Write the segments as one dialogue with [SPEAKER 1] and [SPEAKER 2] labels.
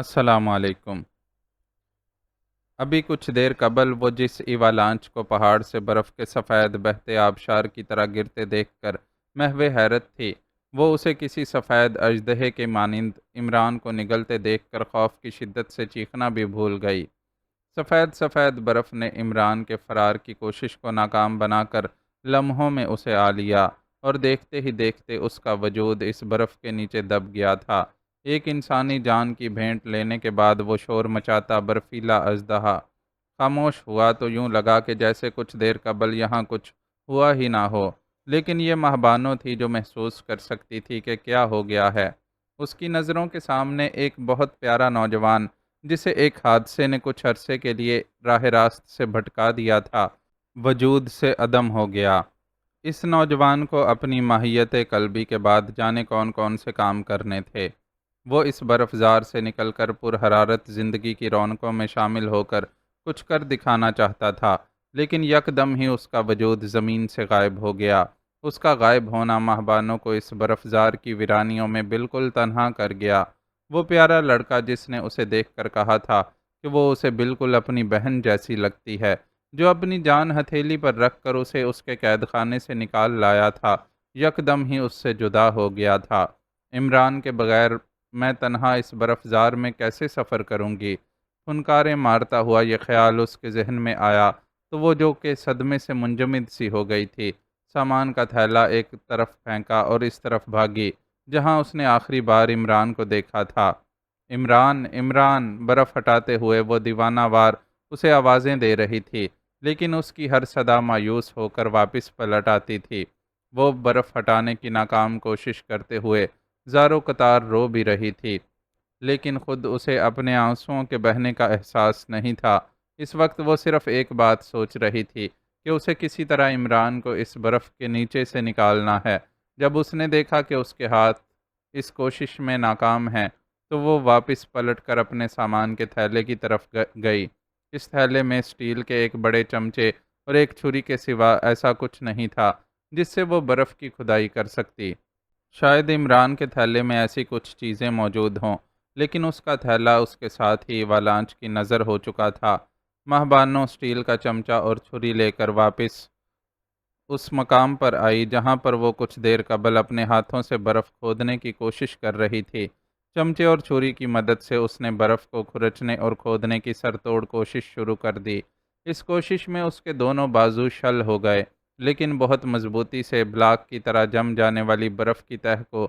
[SPEAKER 1] السلام علیکم۔ ابھی کچھ دیر قبل وہ جس ایوالانچ کو پہاڑ سے برف کے سفید بہتے آبشار کی طرح گرتے دیکھ کر محو حیرت تھی، وہ اسے کسی سفید اژدہے کے مانند عمران کو نگلتے دیکھ کر خوف کی شدت سے چیخنا بھی بھول گئی۔ سفید سفید برف نے عمران کے فرار کی کوشش کو ناکام بنا کر لمحوں میں اسے آ لیا، اور دیکھتے ہی دیکھتے اس کا وجود اس برف کے نیچے دب گیا تھا۔ ایک انسانی جان کی بھینٹ لینے کے بعد وہ شور مچاتا برفیلا اژدہا خاموش ہوا تو یوں لگا کہ جیسے کچھ دیر قبل یہاں کچھ ہوا ہی نہ ہو، لیکن یہ مہبانو تھی جو محسوس کر سکتی تھی کہ کیا ہو گیا ہے۔ اس کی نظروں کے سامنے ایک بہت پیارا نوجوان، جسے ایک حادثے نے کچھ عرصے کے لیے راہ راست سے بھٹکا دیا تھا، وجود سے عدم ہو گیا۔ اس نوجوان کو اپنی ماہیت قلبی کے بعد جانے کون کون سے کام کرنے تھے۔ وہ اس برف زار سے نکل کر پرحرارت زندگی کی رونقوں میں شامل ہو کر کچھ کر دکھانا چاہتا تھا، لیکن یکدم ہی اس کا وجود زمین سے غائب ہو گیا۔ اس کا غائب ہونا مہبانوں کو اس برف زار کی ویرانیوں میں بالکل تنہا کر گیا۔ وہ پیارا لڑکا جس نے اسے دیکھ کر کہا تھا کہ وہ اسے بالکل اپنی بہن جیسی لگتی ہے، جو اپنی جان ہتھیلی پر رکھ کر اسے اس کے قید خانے سے نکال لایا تھا، یکدم ہی اس سے جدا ہو گیا تھا۔ عمران کے بغیر میں تنہا اس برف زار میں کیسے سفر کروں گی؟ پھنکاریں مارتا ہوا یہ خیال اس کے ذہن میں آیا تو وہ جو کہ صدمے سے منجمد سی ہو گئی تھی، سامان کا تھیلا ایک طرف پھینکا اور اس طرف بھاگی جہاں اس نے آخری بار عمران کو دیکھا تھا۔ عمران، عمران! برف ہٹاتے ہوئے وہ دیوانہ وار اسے آوازیں دے رہی تھی، لیکن اس کی ہر صدا مایوس ہو کر واپس پلٹ آتی تھی۔ وہ برف ہٹانے کی ناکام کوشش کرتے ہوئے زاروں قطار رو بھی رہی تھی، لیکن خود اسے اپنے آنسوؤں کے بہنے کا احساس نہیں تھا۔ اس وقت وہ صرف ایک بات سوچ رہی تھی کہ اسے کسی طرح عمران کو اس برف کے نیچے سے نکالنا ہے۔ جب اس نے دیکھا کہ اس کے ہاتھ اس کوشش میں ناکام ہیں، تو وہ واپس پلٹ کر اپنے سامان کے تھیلے کی طرف گئی۔ اس تھیلے میں اسٹیل کے ایک بڑے چمچے اور ایک چھری کے سوا ایسا کچھ نہیں تھا جس سے وہ برف کی کھدائی کر سکتی۔ شاید عمران کے تھیلے میں ایسی کچھ چیزیں موجود ہوں، لیکن اس کا تھیلا اس کے ساتھ ہی ایوالانچ کی نظر ہو چکا تھا۔ مہبانو اسٹیل کا چمچہ اور چھری لے کر واپس اس مقام پر آئی جہاں پر وہ کچھ دیر قبل اپنے ہاتھوں سے برف کھودنے کی کوشش کر رہی تھی۔ چمچے اور چھری کی مدد سے اس نے برف کو کھرچنے اور کھودنے کی سر توڑ کوشش شروع کر دی۔ اس کوشش میں اس کے دونوں بازو شل ہو گئے، لیکن بہت مضبوطی سے بلاک کی طرح جم جانے والی برف کی تہہ کو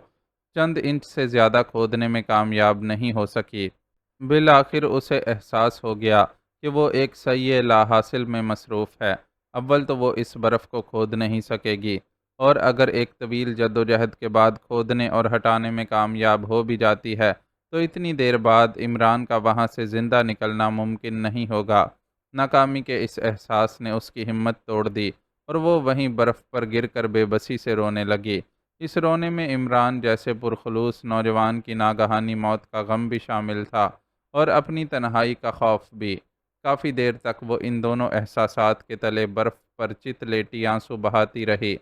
[SPEAKER 1] چند انچ سے زیادہ کھودنے میں کامیاب نہیں ہو سکی۔ بالآخر اسے احساس ہو گیا کہ وہ ایک سعی لا حاصل میں مصروف ہے۔ اول تو وہ اس برف کو کھود نہیں سکے گی، اور اگر ایک طویل جدوجہد کے بعد کھودنے اور ہٹانے میں کامیاب ہو بھی جاتی ہے تو اتنی دیر بعد عمران کا وہاں سے زندہ نکلنا ممکن نہیں ہوگا۔ ناکامی کے اس احساس نے اس کی ہمت توڑ دی، اور وہ وہیں برف پر گر کر بے بسی سے رونے لگی۔ اس رونے میں عمران جیسے پرخلوص نوجوان کی ناگہانی موت کا غم بھی شامل تھا، اور اپنی تنہائی کا خوف بھی۔ کافی دیر تک وہ ان دونوں احساسات کے تلے برف پر چت لیٹی آنسو بہاتی رہی۔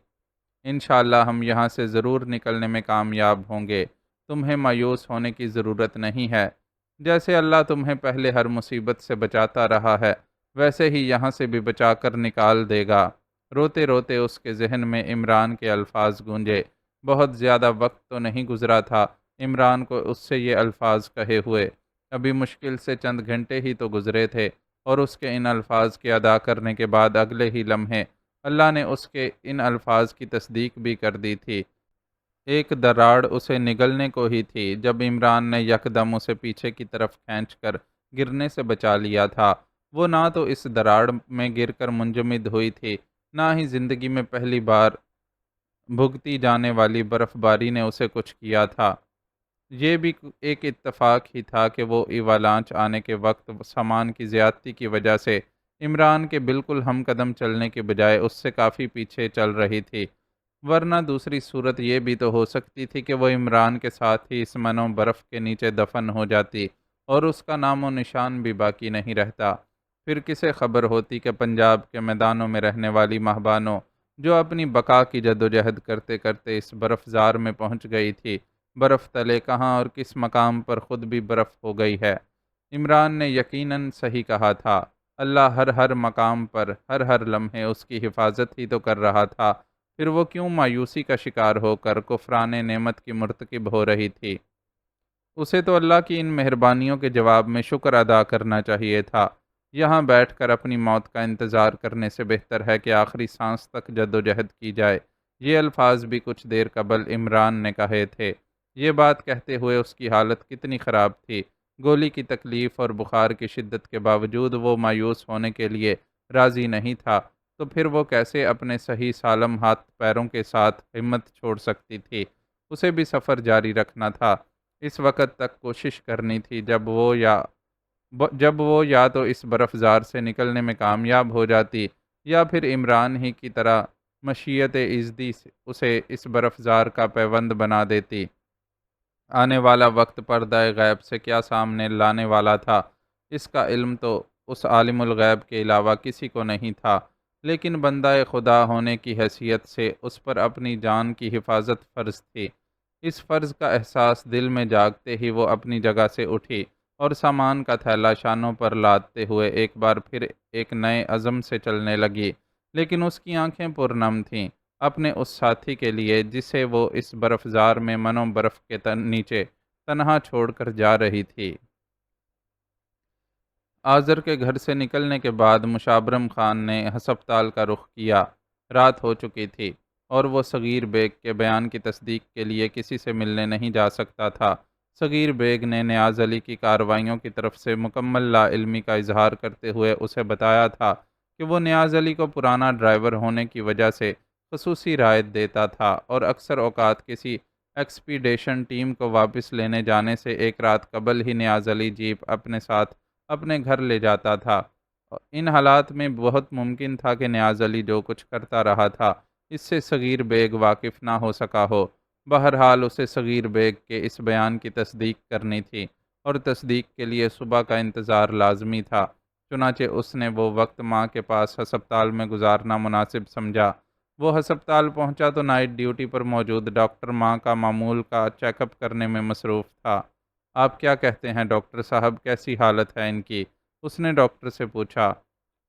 [SPEAKER 1] انشاءاللہ ہم یہاں سے ضرور نکلنے میں کامیاب ہوں گے، تمہیں مایوس ہونے کی ضرورت نہیں ہے۔ جیسے اللہ تمہیں پہلے ہر مصیبت سے بچاتا رہا ہے، ویسے ہی یہاں سے بھی بچا کر نکال دے گا۔ روتے روتے اس کے ذہن میں عمران کے الفاظ گونجے۔ بہت زیادہ وقت تو نہیں گزرا تھا عمران کو اس سے یہ الفاظ کہے ہوئے، ابھی مشکل سے چند گھنٹے ہی تو گزرے تھے، اور اس کے ان الفاظ کے ادا کرنے کے بعد اگلے ہی لمحے اللہ نے اس کے ان الفاظ کی تصدیق بھی کر دی تھی۔ ایک دراڑ اسے نگلنے کو ہی تھی جب عمران نے یکدم اسے پیچھے کی طرف کھینچ کر گرنے سے بچا لیا تھا۔ وہ نہ تو اس دراڑ میں گر کر منجمد ہوئی تھی، نہ ہی زندگی میں پہلی بار بھگتی جانے والی برف باری نے اسے کچھ کیا تھا۔ یہ بھی ایک اتفاق ہی تھا کہ وہ ایوالانچ آنے کے وقت سامان کی زیادتی کی وجہ سے عمران کے بالکل ہم قدم چلنے کے بجائے اس سے کافی پیچھے چل رہی تھی، ورنہ دوسری صورت یہ بھی تو ہو سکتی تھی کہ وہ عمران کے ساتھ ہی اس منو برف کے نیچے دفن ہو جاتی اور اس کا نام و نشان بھی باقی نہیں رہتا۔ پھر کسے خبر ہوتی کہ پنجاب کے میدانوں میں رہنے والی مہبانو، جو اپنی بقا کی جدوجہد کرتے کرتے اس برف زار میں پہنچ گئی تھی، برف تلے کہاں اور کس مقام پر خود بھی برف ہو گئی ہے۔ عمران نے یقیناً صحیح کہا تھا۔ اللہ ہر مقام پر ہر لمحے اس کی حفاظت ہی تو کر رہا تھا، پھر وہ کیوں مایوسی کا شکار ہو کر کفران نعمت کی مرتکب ہو رہی تھی؟ اسے تو اللہ کی ان مہربانیوں کے جواب میں شکر ادا کرنا چاہیے تھا۔ یہاں بیٹھ کر اپنی موت کا انتظار کرنے سے بہتر ہے کہ آخری سانس تک جدوجہد کی جائے۔ یہ الفاظ بھی کچھ دیر قبل عمران نے کہے تھے۔ یہ بات کہتے ہوئے اس کی حالت کتنی خراب تھی۔ گولی کی تکلیف اور بخار کی شدت کے باوجود وہ مایوس ہونے کے لیے راضی نہیں تھا، تو پھر وہ کیسے اپنے صحیح سالم ہاتھ پیروں کے ساتھ ہمت چھوڑ سکتی تھی؟ اسے بھی سفر جاری رکھنا تھا۔ اس وقت تک کوشش کرنی تھی جب وہ یا تو اس برف زار سے نکلنے میں کامیاب ہو جاتی، یا پھر عمران ہی کی طرح مشیت ازدی اسے اس برف زار کا پیوند بنا دیتی۔ آنے والا وقت پردہ غیب سے کیا سامنے لانے والا تھا، اس کا علم تو اس عالم الغیب کے علاوہ کسی کو نہیں تھا، لیکن بندہ خدا ہونے کی حیثیت سے اس پر اپنی جان کی حفاظت فرض تھی۔ اس فرض کا احساس دل میں جاگتے ہی وہ اپنی جگہ سے اٹھی اور سامان کا تھیلا شانوں پر لادتے ہوئے ایک بار پھر ایک نئے عزم سے چلنے لگی، لیکن اس کی آنکھیں پرنم تھیں اپنے اس ساتھی کے لیے جسے وہ اس برف زار میں منو برف کے نیچے تنہا چھوڑ کر جا رہی تھی۔ آذر کے گھر سے نکلنے کے بعد مشابرم خان نے ہسپتال کا رخ کیا۔ رات ہو چکی تھی اور وہ صغیر بیگ کے بیان کی تصدیق کے لیے کسی سے ملنے نہیں جا سکتا تھا۔ صغیر بیگ نے نیاز علی کی کارروائیوں کی طرف سے مکمل لا علمی کا اظہار کرتے ہوئے اسے بتایا تھا کہ وہ نیاز علی کو پرانا ڈرائیور ہونے کی وجہ سے خصوصی رعایت دیتا تھا اور اکثر اوقات کسی ایکسپیڈیشن ٹیم کو واپس لینے جانے سے ایک رات قبل ہی نیاز علی جیپ اپنے ساتھ اپنے گھر لے جاتا تھا۔ ان حالات میں بہت ممکن تھا کہ نیاز علی جو کچھ کرتا رہا تھا اس سے صغیر بیگ واقف نہ ہو سکا ہو۔ بہرحال اسے صغیر بیگ کے اس بیان کی تصدیق کرنی تھی اور تصدیق کے لیے صبح کا انتظار لازمی تھا۔ چنانچہ اس نے وہ وقت ماں کے پاس ہسپتال میں گزارنا مناسب سمجھا۔ وہ ہسپتال پہنچا تو نائٹ ڈیوٹی پر موجود ڈاکٹر ماں کا معمول کا چیک اپ کرنے میں مصروف تھا۔ آپ کیا کہتے ہیں ڈاکٹر صاحب، کیسی حالت ہے ان کی؟ اس نے ڈاکٹر سے پوچھا۔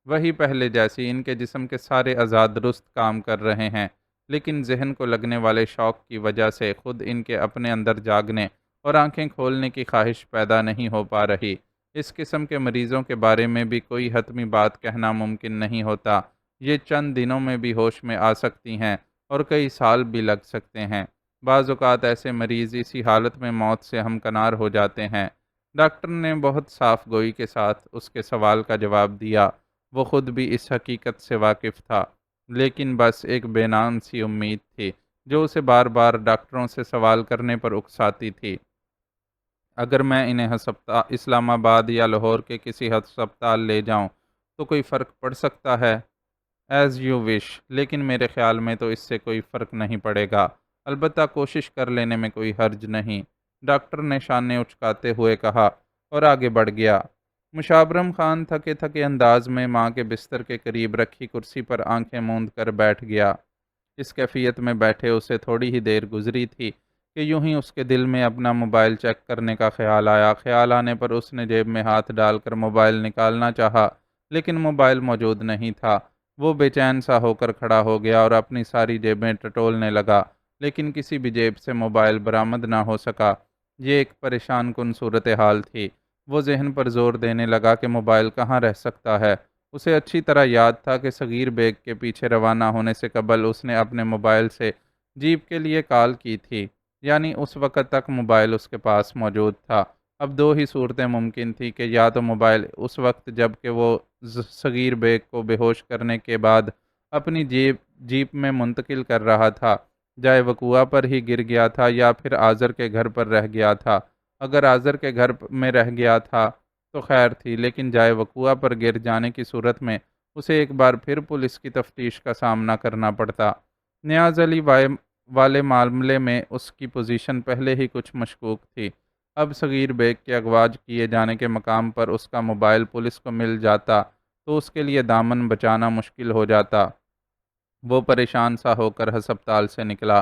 [SPEAKER 1] وہی پہلے جیسی، ان کے جسم کے سارے اعضاء درست کام کر رہے ہیں، لیکن ذہن کو لگنے والے شوق کی وجہ سے خود ان کے اپنے اندر جاگنے اور آنکھیں کھولنے کی خواہش پیدا نہیں ہو پا رہی۔ اس قسم کے مریضوں کے بارے میں بھی کوئی حتمی بات کہنا ممکن نہیں ہوتا۔ یہ چند دنوں میں بھی ہوش میں آ سکتی ہیں اور کئی سال بھی لگ سکتے ہیں۔ بعض اوقات ایسے مریض اسی حالت میں موت سے ہمکنار ہو جاتے ہیں۔ ڈاکٹر نے بہت صاف گوئی کے ساتھ اس کے سوال کا جواب دیا۔ وہ خود بھی اس حقیقت سے واقف تھا، لیکن بس ایک بے نام سی امید تھی جو اسے بار بار ڈاکٹروں سے سوال کرنے پر اکساتی تھی۔ اگر میں انہیں اسلام آباد یا لاہور کے کسی ہسپتال لے جاؤں تو کوئی فرق پڑ سکتا ہے؟ ایز یو وش، لیکن میرے خیال میں تو اس سے کوئی فرق نہیں پڑے گا۔ البتہ کوشش کر لینے میں کوئی حرج نہیں، ڈاکٹر نے شانے اچکاتے ہوئے کہا اور آگے بڑھ گیا۔ مشابرم خان تھکے تھکے انداز میں ماں کے بستر کے قریب رکھی کرسی پر آنکھیں موند کر بیٹھ گیا۔ اس کیفیت میں بیٹھے اسے تھوڑی ہی دیر گزری تھی کہ یوں ہی اس کے دل میں اپنا موبائل چیک کرنے کا خیال آیا۔ خیال آنے پر اس نے جیب میں ہاتھ ڈال کر موبائل نکالنا چاہا، لیکن موبائل موجود نہیں تھا۔ وہ بے چین سا ہو کر کھڑا ہو گیا اور اپنی ساری جیبیں ٹٹولنے لگا، لیکن کسی بھی جیب سے موبائل برآمد نہ ہو سکا۔ یہ ایک پریشان کن صورتحال تھی۔ وہ ذہن پر زور دینے لگا کہ موبائل کہاں رہ سکتا ہے۔ اسے اچھی طرح یاد تھا کہ صغیر بیگ کے پیچھے روانہ ہونے سے قبل اس نے اپنے موبائل سے جیپ کے لیے کال کی تھی، یعنی اس وقت تک موبائل اس کے پاس موجود تھا۔ اب دو ہی صورتیں ممکن تھی کہ یا تو موبائل اس وقت جب کہ وہ صغیر بیگ کو بے ہوش کرنے کے بعد اپنی جیپ میں منتقل کر رہا تھا، جائے وقوعہ پر ہی گر گیا تھا، یا پھر آذر کے گھر پر رہ گیا تھا۔ اگر آذر کے گھر میں رہ گیا تھا تو خیر تھی، لیکن جائے وقوعہ پر گر جانے کی صورت میں اسے ایک بار پھر پولیس کی تفتیش کا سامنا کرنا پڑتا۔ نیاز علی والے معاملے میں اس کی پوزیشن پہلے ہی کچھ مشکوک تھی۔ اب صغیر بیگ کے اغوا کیے جانے کے مقام پر اس کا موبائل پولیس کو مل جاتا تو اس کے لیے دامن بچانا مشکل ہو جاتا۔ وہ پریشان سا ہو کر ہسپتال سے نکلا۔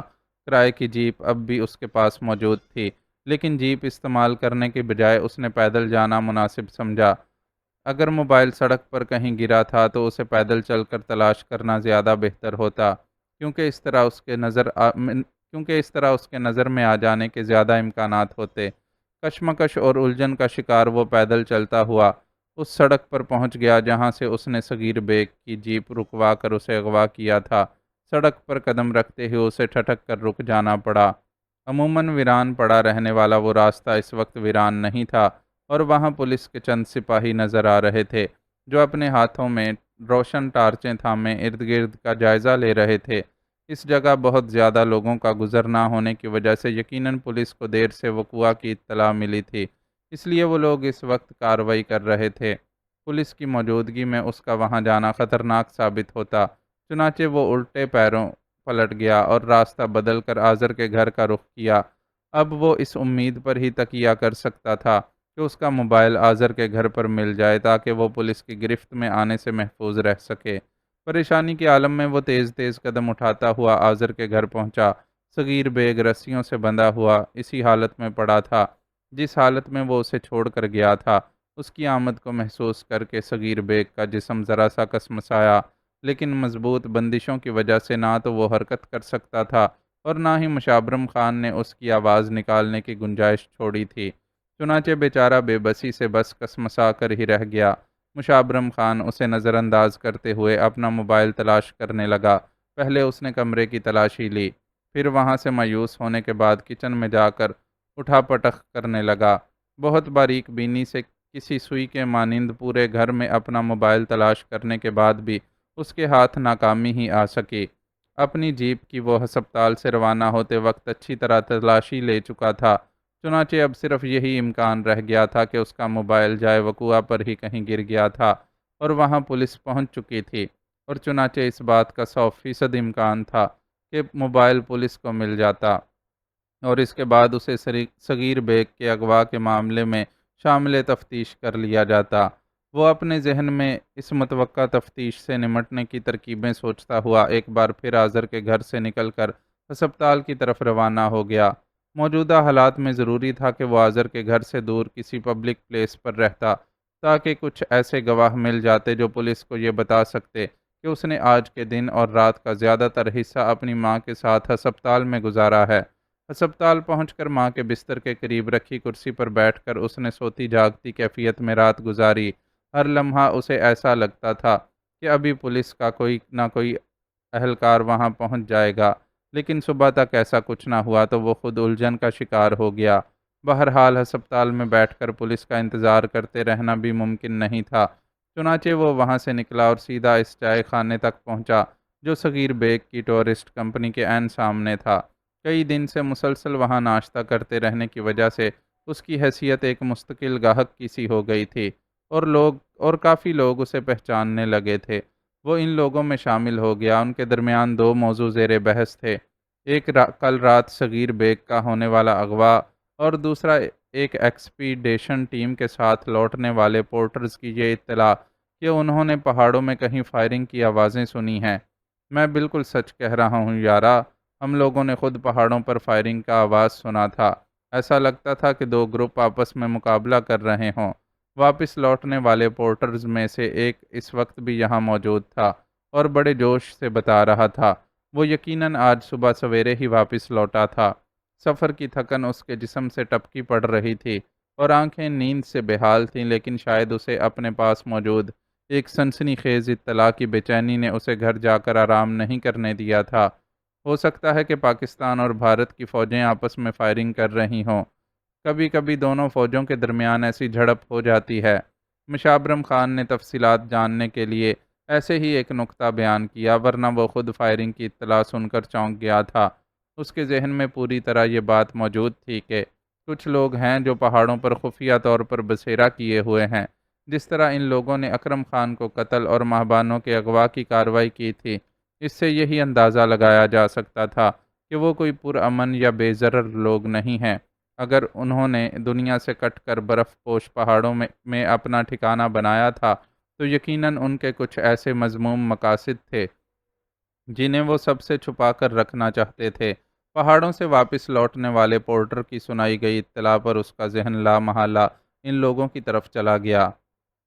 [SPEAKER 1] کرائے کی جیپ اب بھی اس کے پاس موجود تھی، لیکن جیپ استعمال کرنے کے بجائے اس نے پیدل جانا مناسب سمجھا۔ اگر موبائل سڑک پر کہیں گرا تھا تو اسے پیدل چل کر تلاش کرنا زیادہ بہتر ہوتا، کیونکہ اس طرح اس کے نظر میں آ جانے کے زیادہ امکانات ہوتے۔ کشمکش اور الجھن کا شکار وہ پیدل چلتا ہوا اس سڑک پر پہنچ گیا جہاں سے اس نے صغیر بیگ کی جیپ رکوا کر اسے اغوا کیا تھا۔ سڑک پر قدم رکھتے ہی اسے ٹھٹک کر رک جانا پڑا۔ عموماً ویران پڑا رہنے والا وہ راستہ اس وقت ویران نہیں تھا، اور وہاں پولیس کے چند سپاہی نظر آ رہے تھے جو اپنے ہاتھوں میں روشن ٹارچیں تھامے ارد گرد کا جائزہ لے رہے تھے۔ اس جگہ بہت زیادہ لوگوں کا گزر نہ ہونے کی وجہ سے یقیناً پولیس کو دیر سے وقوع کی اطلاع ملی تھی، اس لیے وہ لوگ اس وقت کارروائی کر رہے تھے۔ پولیس کی موجودگی میں اس کا وہاں جانا خطرناک ثابت ہوتا، چنانچہ وہ الٹے پیروں پلٹ گیا اور راستہ بدل کر آذر کے گھر کا رخ کیا۔ اب وہ اس امید پر ہی تکیہ کر سکتا تھا کہ اس کا موبائل آذر کے گھر پر مل جائے تاکہ وہ پولیس کی گرفت میں آنے سے محفوظ رہ سکے۔ پریشانی کے عالم میں وہ تیز تیز قدم اٹھاتا ہوا آذر کے گھر پہنچا۔ صغیر بیگ رسیوں سے بندھا ہوا اسی حالت میں پڑا تھا جس حالت میں وہ اسے چھوڑ کر گیا تھا۔ اس کی آمد کو محسوس کر کے صغیر بیگ کا جسم ذرا سا کسمسایا، لیکن مضبوط بندشوں کی وجہ سے نہ تو وہ حرکت کر سکتا تھا اور نہ ہی مشابرم خان نے اس کی آواز نکالنے کی گنجائش چھوڑی تھی۔ چنانچہ بیچارہ بے بسی سے بس کسمسا کر ہی رہ گیا۔ مشابرم خان اسے نظر انداز کرتے ہوئے اپنا موبائل تلاش کرنے لگا۔ پہلے اس نے کمرے کی تلاشی لی، پھر وہاں سے مایوس ہونے کے بعد کچن میں جا کر اٹھا پٹخ کرنے لگا۔ بہت باریک بینی سے کسی سوئی کے مانند پورے گھر میں اپنا موبائل تلاش کرنے کے بعد بھی اس کے ہاتھ ناکامی ہی آ سکی۔ اپنی جیپ کی وہ ہسپتال سے روانہ ہوتے وقت اچھی طرح تلاشی لے چکا تھا، چنانچہ اب صرف یہی امکان رہ گیا تھا کہ اس کا موبائل جائے وقوع پر ہی کہیں گر گیا تھا اور وہاں پولیس پہنچ چکی تھی، اور چنانچہ اس بات کا 100% امکان تھا کہ موبائل پولیس کو مل جاتا اور اس کے بعد اسے صغیر بیگ کے اغوا کے معاملے میں شامل تفتیش کر لیا جاتا۔ وہ اپنے ذہن میں اس متوقع تفتیش سے نمٹنے کی ترکیبیں سوچتا ہوا ایک بار پھر آذر کے گھر سے نکل کر ہسپتال کی طرف روانہ ہو گیا۔ موجودہ حالات میں ضروری تھا کہ وہ آذر کے گھر سے دور کسی پبلک پلیس پر رہتا تاکہ کچھ ایسے گواہ مل جاتے جو پولیس کو یہ بتا سکتے کہ اس نے آج کے دن اور رات کا زیادہ تر حصہ اپنی ماں کے ساتھ ہسپتال میں گزارا ہے۔ ہسپتال پہنچ کر ماں کے بستر کے قریب رکھی کرسی پر بیٹھ کر اس نے سوتی جاگتی کیفیت میں رات گزاری۔ ہر لمحہ اسے ایسا لگتا تھا کہ ابھی پولیس کا کوئی نہ کوئی اہلکار وہاں پہنچ جائے گا، لیکن صبح تک ایسا کچھ نہ ہوا تو وہ خود الجھن کا شکار ہو گیا۔ بہرحال ہسپتال میں بیٹھ کر پولیس کا انتظار کرتے رہنا بھی ممکن نہیں تھا، چنانچہ وہ وہاں سے نکلا اور سیدھا اس چائے خانے تک پہنچا جو صغیر بیگ کی ٹورسٹ کمپنی کے عین سامنے تھا۔ کئی دن سے مسلسل وہاں ناشتہ کرتے رہنے کی وجہ سے اس کی حیثیت ایک مستقل گاہک کی سی ہو گئی تھی، اور کافی لوگ اسے پہچاننے لگے تھے۔ وہ ان لوگوں میں شامل ہو گیا۔ ان کے درمیان دو موضوع زیر بحث تھے، ایک کل رات صغیر بیگ کا ہونے والا اغوا اور دوسرا ایک ایکسپیڈیشن ٹیم کے ساتھ لوٹنے والے پورٹرز کی یہ اطلاع کہ انہوں نے پہاڑوں میں کہیں فائرنگ کی آوازیں سنی ہیں۔ میں بالکل سچ کہہ رہا ہوں یارا، ہم لوگوں نے خود پہاڑوں پر فائرنگ کا آواز سنا تھا۔ ایسا لگتا تھا کہ دو گروپ آپس میں مقابلہ کر رہے ہوں۔ واپس لوٹنے والے پورٹرز میں سے ایک اس وقت بھی یہاں موجود تھا اور بڑے جوش سے بتا رہا تھا وہ یقیناً آج صبح سویرے ہی واپس لوٹا تھا۔ سفر کی تھکن اس کے جسم سے ٹپکی پڑ رہی تھی اور آنکھیں نیند سے بحال تھیں، لیکن شاید اسے اپنے پاس موجود ایک سنسنی خیز اطلاع کی بے چینی نے اسے گھر جا کر آرام نہیں کرنے دیا تھا۔ ہو سکتا ہے کہ پاکستان اور بھارت کی فوجیں آپس میں فائرنگ کر رہی ہوں۔ کبھی کبھی دونوں فوجوں کے درمیان ایسی جھڑپ ہو جاتی ہے۔ مشابرم خان نے تفصیلات جاننے کے لیے ایسے ہی ایک نکتہ بیان کیا، ورنہ وہ خود فائرنگ کی اطلاع سن کر چونک گیا تھا۔ اس کے ذہن میں پوری طرح یہ بات موجود تھی کہ کچھ لوگ ہیں جو پہاڑوں پر خفیہ طور پر بسیرا کیے ہوئے ہیں۔ جس طرح ان لوگوں نے اکرم خان کو قتل اور ماہبانوں کے اغوا کی کارروائی کی تھی، اس سے یہی اندازہ لگایا جا سکتا تھا کہ وہ کوئی پرامن یا بے ضرر لوگ نہیں ہیں۔ اگر انہوں نے دنیا سے کٹ کر برف پوش پہاڑوں میں اپنا ٹھکانہ بنایا تھا تو یقیناً ان کے کچھ ایسے مذموم مقاصد تھے جنہیں وہ سب سے چھپا کر رکھنا چاہتے تھے۔ پہاڑوں سے واپس لوٹنے والے پورٹر کی سنائی گئی اطلاع پر اس کا ذہن لامحالہ ان لوگوں کی طرف چلا گیا۔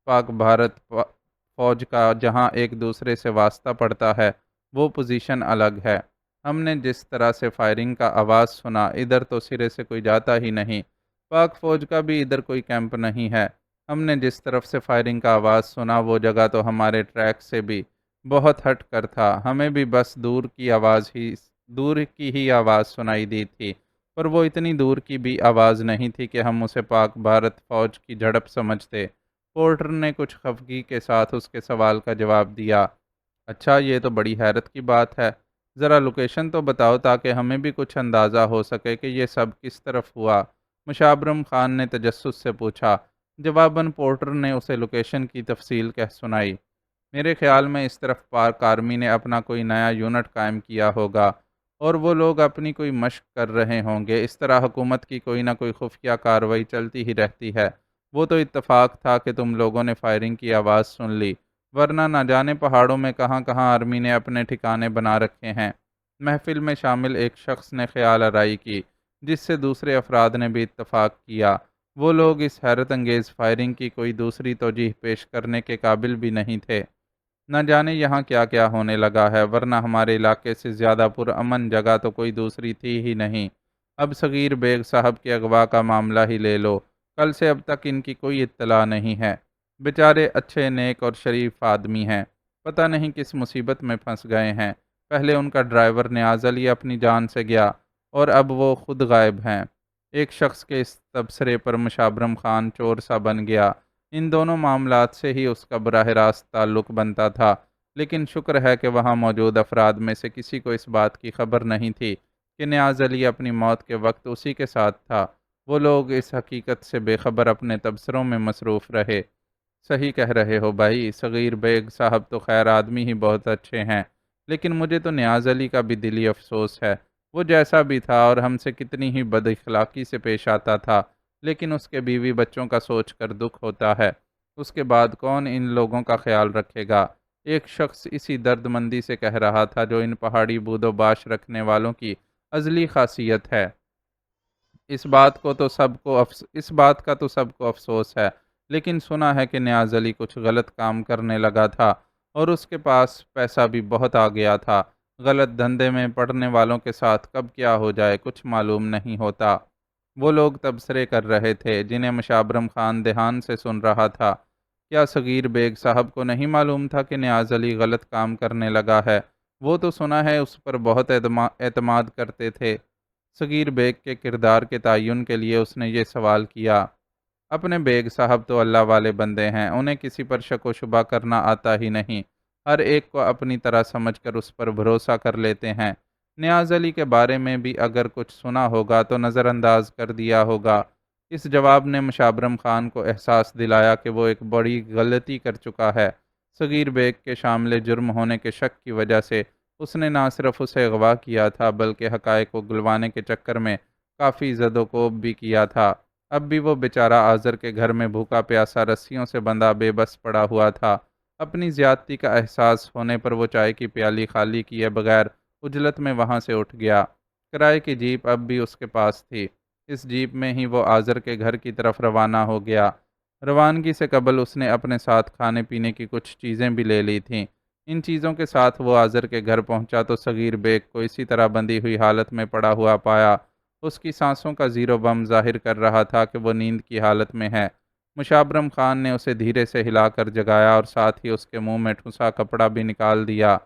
[SPEAKER 1] پاک بھارت فوج کا جہاں ایک دوسرے سے واسطہ پڑتا ہے، وہ پوزیشن الگ ہے۔ ہم نے جس طرح سے فائرنگ کا آواز سنا، ادھر تو سرے سے کوئی جاتا ہی نہیں۔ پاک فوج کا بھی ادھر کوئی کیمپ نہیں ہے۔ ہم نے جس طرف سے فائرنگ کا آواز سنا، وہ جگہ تو ہمارے ٹریک سے بھی بہت ہٹ کر تھا۔ ہمیں بھی بس دور کی ہی آواز سنائی دی تھی، پر وہ اتنی دور کی بھی آواز نہیں تھی کہ ہم اسے پاک بھارت فوج کی جھڑپ سمجھتے۔ پورٹر نے کچھ خفگی کے ساتھ اس کے سوال کا جواب دیا۔ اچھا، یہ تو بڑی حیرت کی بات ہے۔ ذرا لوکیشن تو بتاؤ تاکہ ہمیں بھی کچھ اندازہ ہو سکے کہ یہ سب کس طرف ہوا، مشابرم خان نے تجسس سے پوچھا۔ جواباً پورٹر نے اسے لوکیشن کی تفصیل کہہ سنائی۔ میرے خیال میں اس طرف پاک آرمی نے اپنا کوئی نیا یونٹ قائم کیا ہوگا اور وہ لوگ اپنی کوئی مشق کر رہے ہوں گے۔ اس طرح حکومت کی کوئی نہ کوئی خفیہ کارروائی چلتی ہی رہتی ہے۔ وہ تو اتفاق تھا کہ تم لوگوں نے فائرنگ کی آواز سن لی، ورنہ نہ جانے پہاڑوں میں کہاں کہاں آرمی نے اپنے ٹھکانے بنا رکھے ہیں۔ محفل میں شامل ایک شخص نے خیال آرائی کی، جس سے دوسرے افراد نے بھی اتفاق کیا۔ وہ لوگ اس حیرت انگیز فائرنگ کی کوئی دوسری توجیہ پیش کرنے کے قابل بھی نہیں تھے۔ نہ جانے یہاں کیا کیا ہونے لگا ہے، ورنہ ہمارے علاقے سے زیادہ پرامن جگہ تو کوئی دوسری تھی ہی نہیں۔ اب صغیر بیگ صاحب کے اغوا کا معاملہ ہی لے لو، کل سے اب تک ان کی کوئی اطلاع نہیں ہے۔ بیچارے اچھے نیک اور شریف آدمی ہیں، پتہ نہیں کس مصیبت میں پھنس گئے ہیں۔ پہلے ان کا ڈرائیور نیاز علی اپنی جان سے گیا اور اب وہ خود غائب ہیں۔ ایک شخص کے اس تبصرے پر مشابرم خان چور سا بن گیا۔ ان دونوں معاملات سے ہی اس کا براہ راست تعلق بنتا تھا، لیکن شکر ہے کہ وہاں موجود افراد میں سے کسی کو اس بات کی خبر نہیں تھی کہ نیاز علی اپنی موت کے وقت اسی کے ساتھ تھا۔ وہ لوگ اس حقیقت سے بے خبر اپنے تبصروں میں مصروف رہے۔ صحیح کہہ رہے ہو بھائی، صغیر بیگ صاحب تو خیر آدمی ہی بہت اچھے ہیں، لیکن مجھے تو نیاز علی کا بھی دلی افسوس ہے۔ وہ جیسا بھی تھا اور ہم سے کتنی ہی بد اخلاقی سے پیش آتا تھا، لیکن اس کے بیوی بچوں کا سوچ کر دکھ ہوتا ہے۔ اس کے بعد کون ان لوگوں کا خیال رکھے گا؟ ایک شخص اسی درد مندی سے کہہ رہا تھا جو ان پہاڑی بود و باش رکھنے والوں کی ازلی خاصیت ہے۔ اس بات کا تو سب کو افسوس ہے، لیکن سنا ہے کہ نیاز علی کچھ غلط کام کرنے لگا تھا اور اس کے پاس پیسہ بھی بہت آ گیا تھا۔ غلط دھندے میں پڑنے والوں کے ساتھ کب کیا ہو جائے کچھ معلوم نہیں ہوتا۔ وہ لوگ تبصرے کر رہے تھے جنہیں مشابرم خان دھیان سے سن رہا تھا۔ کیا صغیر بیگ صاحب کو نہیں معلوم تھا کہ نیاز علی غلط کام کرنے لگا ہے؟ وہ تو سنا ہے اس پر بہت اعتماد کرتے تھے۔ صغیر بیگ کے کردار کے تعین کے لیے اس نے یہ سوال کیا۔ اپنے بیگ صاحب تو اللہ والے بندے ہیں، انہیں کسی پر شک و شبہ کرنا آتا ہی نہیں، ہر ایک کو اپنی طرح سمجھ کر اس پر بھروسہ کر لیتے ہیں۔ نیاز علی کے بارے میں بھی اگر کچھ سنا ہوگا تو نظر انداز کر دیا ہوگا۔ اس جواب نے مشابرم خان کو احساس دلایا کہ وہ ایک بڑی غلطی کر چکا ہے۔ صغیر بیگ کے شامل جرم ہونے کے شک کی وجہ سے اس نے نہ صرف اسے اغوا کیا تھا بلکہ حقائق کو گلوانے کے چکر میں کافی زد و کوب بھی کیا تھا۔ اب بھی وہ بیچارہ آذر کے گھر میں بھوکا پیاسا رسیوں سے بندھا بے بس پڑا ہوا تھا۔ اپنی زیادتی کا احساس ہونے پر وہ چائے کی پیالی خالی کیے بغیر عجلت میں وہاں سے اٹھ گیا۔ کرائے کی جیپ اب بھی اس کے پاس تھی۔ اس جیپ میں ہی وہ آذر کے گھر کی طرف روانہ ہو گیا۔ روانگی سے قبل اس نے اپنے ساتھ کھانے پینے کی کچھ چیزیں بھی لے لی تھیں۔ ان چیزوں کے ساتھ وہ آذر کے گھر پہنچا تو صغیر بیگ کو اسی طرح بندھی ہوئی حالت میں پڑا ہوا پایا۔ اس کی سانسوں کا زیر و بم ظاہر کر رہا تھا کہ وہ نیند کی حالت میں ہے۔ مشابرم خان نے اسے دھیرے سے ہلا کر جگایا اور ساتھ ہی اس کے منہ میں ٹھسا کپڑا بھی نکال دیا۔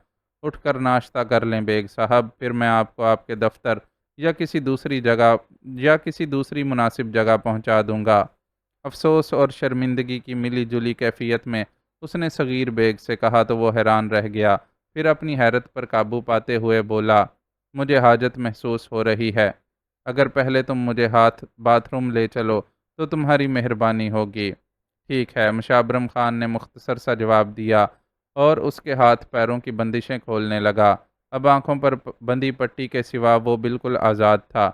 [SPEAKER 1] اٹھ کر ناشتہ کر لیں بیگ صاحب، پھر میں آپ کو آپ کے دفتر یا کسی دوسری مناسب جگہ پہنچا دوں گا۔ افسوس اور شرمندگی کی ملی جلی کیفیت میں اس نے صغیر بیگ سے کہا تو وہ حیران رہ گیا، پھر اپنی حیرت پر قابو پاتے ہوئے بولا، مجھے حاجت محسوس ہو رہی ہے، اگر پہلے تم مجھے باتھ روم لے چلو تو تمہاری مہربانی ہوگی۔ ٹھیک ہے، مشابرم خان نے مختصر سا جواب دیا اور اس کے ہاتھ پیروں کی بندشیں کھولنے لگا۔ اب آنکھوں پر بندی پٹی کے سوا وہ بالکل آزاد تھا۔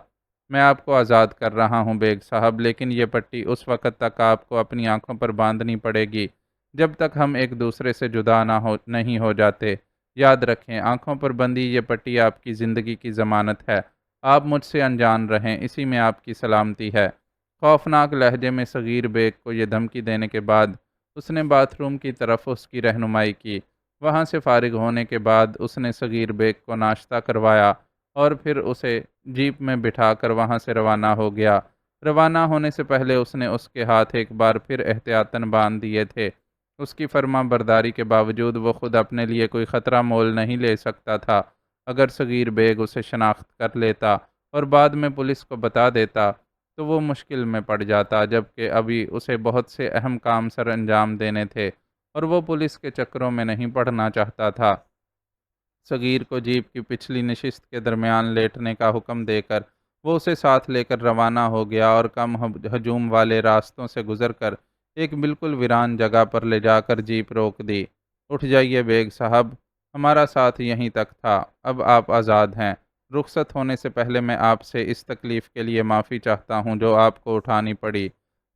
[SPEAKER 1] میں آپ کو آزاد کر رہا ہوں بیگ صاحب، لیکن یہ پٹی اس وقت تک آپ کو اپنی آنکھوں پر باندھنی پڑے گی جب تک ہم ایک دوسرے سے جدا نہیں ہو جاتے۔ یاد رکھیں، آنکھوں پر بندھی یہ پٹی آپ کی زندگی کی ضمانت ہے۔ آپ مجھ سے انجان رہیں، اسی میں آپ کی سلامتی ہے۔ خوفناک لہجے میں صغیر بیگ کو یہ دھمکی دینے کے بعد اس نے باتھ روم کی طرف اس کی رہنمائی کی۔ وہاں سے فارغ ہونے کے بعد اس نے صغیر بیگ کو ناشتہ کروایا اور پھر اسے جیپ میں بٹھا کر وہاں سے روانہ ہو گیا۔ روانہ ہونے سے پہلے اس نے اس کے ہاتھ ایک بار پھر احتیاطاً باندھ دیے تھے۔ اس کی فرما برداری کے باوجود وہ خود اپنے لیے کوئی خطرہ مول نہیں لے سکتا تھا۔ اگر صغیر بیگ اسے شناخت کر لیتا اور بعد میں پولیس کو بتا دیتا تو وہ مشکل میں پڑ جاتا، جبکہ ابھی اسے بہت سے اہم کام سر انجام دینے تھے اور وہ پولیس کے چکروں میں نہیں پڑنا چاہتا تھا۔ صغیر کو جیپ کی پچھلی نشست کے درمیان لیٹنے کا حکم دے کر وہ اسے ساتھ لے کر روانہ ہو گیا اور کم ہجوم والے راستوں سے گزر کر ایک بالکل ویران جگہ پر لے جا کر جیپ روک دی۔ اٹھ جائیے بیگ صاحب، ہمارا ساتھ یہیں تک تھا، اب آپ آزاد ہیں۔ رخصت ہونے سے پہلے میں آپ سے اس تکلیف کے لیے معافی چاہتا ہوں جو آپ کو اٹھانی پڑی۔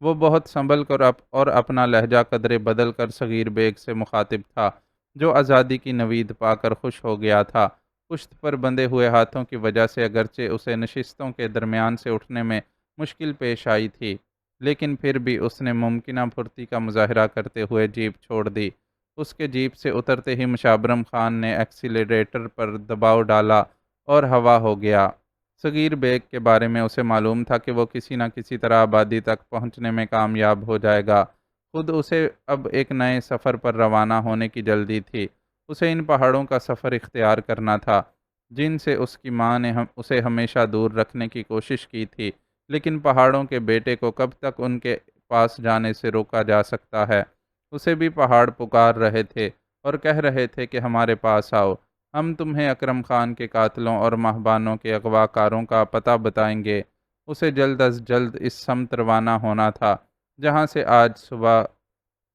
[SPEAKER 1] وہ بہت سنبھل کر اور اپنا لہجہ قدرے بدل کر صغیر بیگ سے مخاطب تھا، جو آزادی کی نوید پا کر خوش ہو گیا تھا۔ پشت پر بندھے ہوئے ہاتھوں کی وجہ سے اگرچہ اسے نشستوں کے درمیان سے اٹھنے میں مشکل پیش آئی تھی، لیکن پھر بھی اس نے ممکنہ پھرتی کا مظاہرہ کرتے ہوئے جیپ چھوڑ دی۔ اس کے جیپ سے اترتے ہی مشابرم خان نے ایکسیلریٹر پر دباؤ ڈالا اور ہوا ہو گیا۔ صغیر بیگ کے بارے میں اسے معلوم تھا کہ وہ کسی نہ کسی طرح آبادی تک پہنچنے میں کامیاب ہو جائے گا۔ خود اسے اب ایک نئے سفر پر روانہ ہونے کی جلدی تھی۔ اسے ان پہاڑوں کا سفر اختیار کرنا تھا جن سے اس کی ماں نے اسے ہمیشہ دور رکھنے کی کوشش کی تھی، لیکن پہاڑوں کے بیٹے کو کب تک ان کے پاس جانے سے روکا جا سکتا ہے؟ اسے بھی پہاڑ پکار رہے تھے اور کہہ رہے تھے کہ ہمارے پاس آؤ، ہم تمہیں اکرم خان کے قاتلوں اور مہبانوں کے اغوا کاروں کا پتہ بتائیں گے۔ اسے جلد از جلد اس سمت روانہ ہونا تھا جہاں سے آج صبح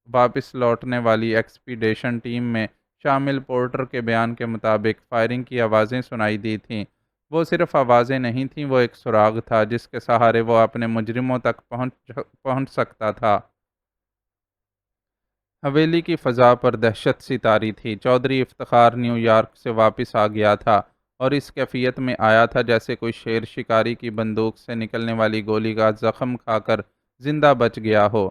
[SPEAKER 1] واپس لوٹنے والی ایکسپیڈیشن ٹیم میں شامل پورٹر کے بیان کے مطابق فائرنگ کی آوازیں سنائی دی تھیں۔ وہ صرف آوازیں نہیں تھیں، وہ ایک سراغ تھا جس کے سہارے وہ اپنے مجرموں تک پہنچ سکتا تھا۔ حویلی کی فضا پر دہشت سی طاری تھی۔ چودھری افتخار نیو یارک سے واپس آ گیا تھا اور اس کیفیت میں آیا تھا جیسے کوئی شیر شکاری کی بندوق سے نکلنے والی گولی کا زخم کھا کر زندہ بچ گیا ہو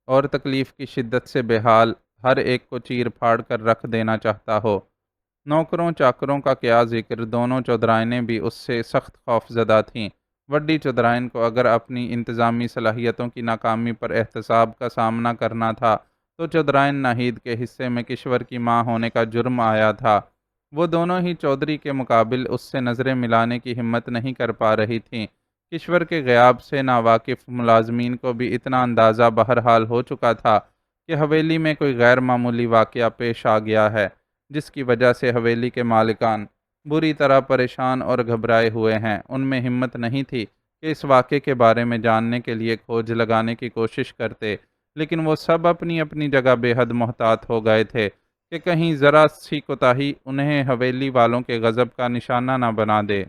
[SPEAKER 1] اور تکلیف کی شدت سے بے حال ہر ایک کو چیر پھاڑ کر رکھ دینا چاہتا ہو۔ نوکروں چاکروں کا کیا ذکر، دونوں چودھرائنیں بھی اس سے سخت خوف زدہ تھیں۔ وڈی چودھرائن کو اگر اپنی انتظامی صلاحیتوں کی ناکامی پر احتساب کا سامنا کرنا تھا تو چودھرائن ناہید کے حصے میں کشور کی ماں ہونے کا جرم آیا تھا۔ وہ دونوں ہی چودھری کے مقابل اس سے نظریں ملانے کی ہمت نہیں کر پا رہی تھیں۔ کشور کے غیاب سے ناواقف ملازمین کو بھی اتنا اندازہ بہرحال ہو چکا تھا کہ حویلی میں کوئی غیر معمولی واقعہ پیش آ گیا ہے، جس کی وجہ سے حویلی کے مالکان بری طرح پریشان اور گھبرائے ہوئے ہیں۔ ان میں ہمت نہیں تھی کہ اس واقعے کے بارے میں جاننے کے لیے کھوج لگانے کی کوشش کرتے، لیکن وہ سب اپنی اپنی جگہ بے حد محتاط ہو گئے تھے کہ کہیں ذرا سی کوتاہی انہیں حویلی والوں کے غضب کا نشانہ نہ بنا دے۔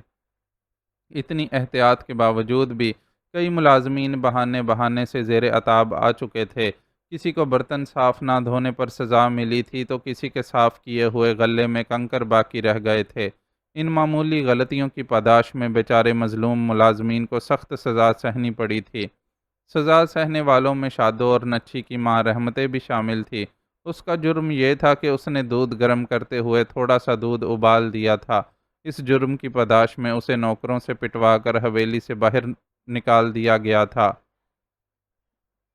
[SPEAKER 1] اتنی احتیاط کے باوجود بھی کئی ملازمین بہانے بہانے سے زیر عتاب آ چکے تھے۔ کسی کو برتن صاف نہ دھونے پر سزا ملی تھی تو کسی کے صاف کیے ہوئے غلے میں کنکر باقی رہ گئے تھے۔ ان معمولی غلطیوں کی پاداش میں بیچارے مظلوم ملازمین کو سخت سزا سہنی پڑی تھی۔ سزا سہنے والوں میں شادو اور نچھی کی ماں رحمتیں بھی شامل تھی۔ اس کا جرم یہ تھا کہ اس نے دودھ گرم کرتے ہوئے تھوڑا سا دودھ ابال دیا تھا۔ اس جرم کی پاداش میں اسے نوکروں سے پٹوا کر حویلی سے باہر نکال دیا گیا تھا۔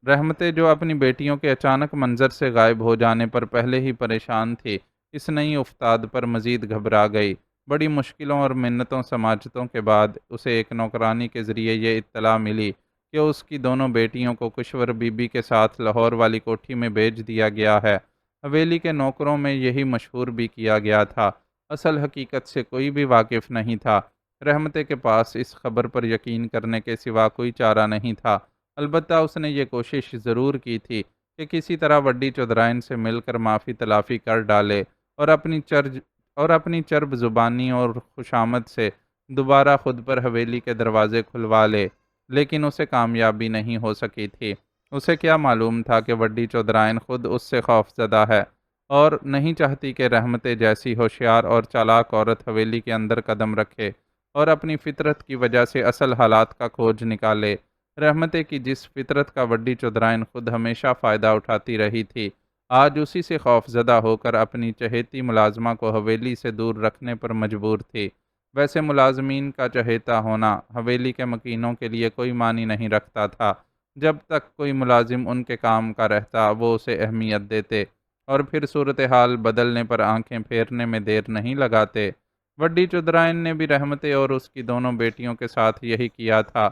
[SPEAKER 1] رحمتیں جو اپنی بیٹیوں کے اچانک منظر سے غائب ہو جانے پر پہلے ہی پریشان تھی، اس نئی افتاد پر مزید گھبرا گئی۔ بڑی مشکلوں اور منتوں سماجتوں کے بعد اسے ایک نوکرانی کے ذریعے یہ اطلاع ملی کہ اس کی دونوں بیٹیوں کو کشور بی بی کے ساتھ لاہور والی کوٹھی میں بھیج دیا گیا ہے۔ حویلی کے نوکروں میں یہی مشہور بھی کیا گیا تھا۔ اصل حقیقت سے کوئی بھی واقف نہیں تھا۔ رحمتیں کے پاس اس خبر پر یقین کرنے کے سوا کوئی چارہ نہیں تھا۔ البتہ اس نے یہ کوشش ضرور کی تھی کہ کسی طرح وڈی چودھرائن سے مل کر معافی تلافی کر ڈالے اور اپنی چرب زبانی اور خوشامد سے دوبارہ خود پر حویلی کے دروازے کھلوا لے، لیکن اسے کامیابی نہیں ہو سکی تھی۔ اسے کیا معلوم تھا کہ وڈی چودھرائن خود اس سے خوف زدہ ہے اور نہیں چاہتی کہ رحمتیں جیسی ہوشیار اور چالاک عورت حویلی کے اندر قدم رکھے اور اپنی فطرت کی وجہ سے اصل حالات کا کھوج نکالے۔ رحمت کی جس فطرت کا وڈی چودھرائن خود ہمیشہ فائدہ اٹھاتی رہی تھی، آج اسی سے خوف زدہ ہو کر اپنی چہیتی ملازمہ کو حویلی سے دور رکھنے پر مجبور تھی۔ ویسے ملازمین کا چہیتا ہونا حویلی کے مکینوں کے لیے کوئی معنی نہیں رکھتا تھا۔ جب تک کوئی ملازم ان کے کام کا رہتا وہ اسے اہمیت دیتے، اور پھر صورتحال بدلنے پر آنکھیں پھیرنے میں دیر نہیں لگاتے۔ وڈی چودھرائن نے بھی رحمت اور اس کی دونوں بیٹیوں کے ساتھ یہی کیا تھا۔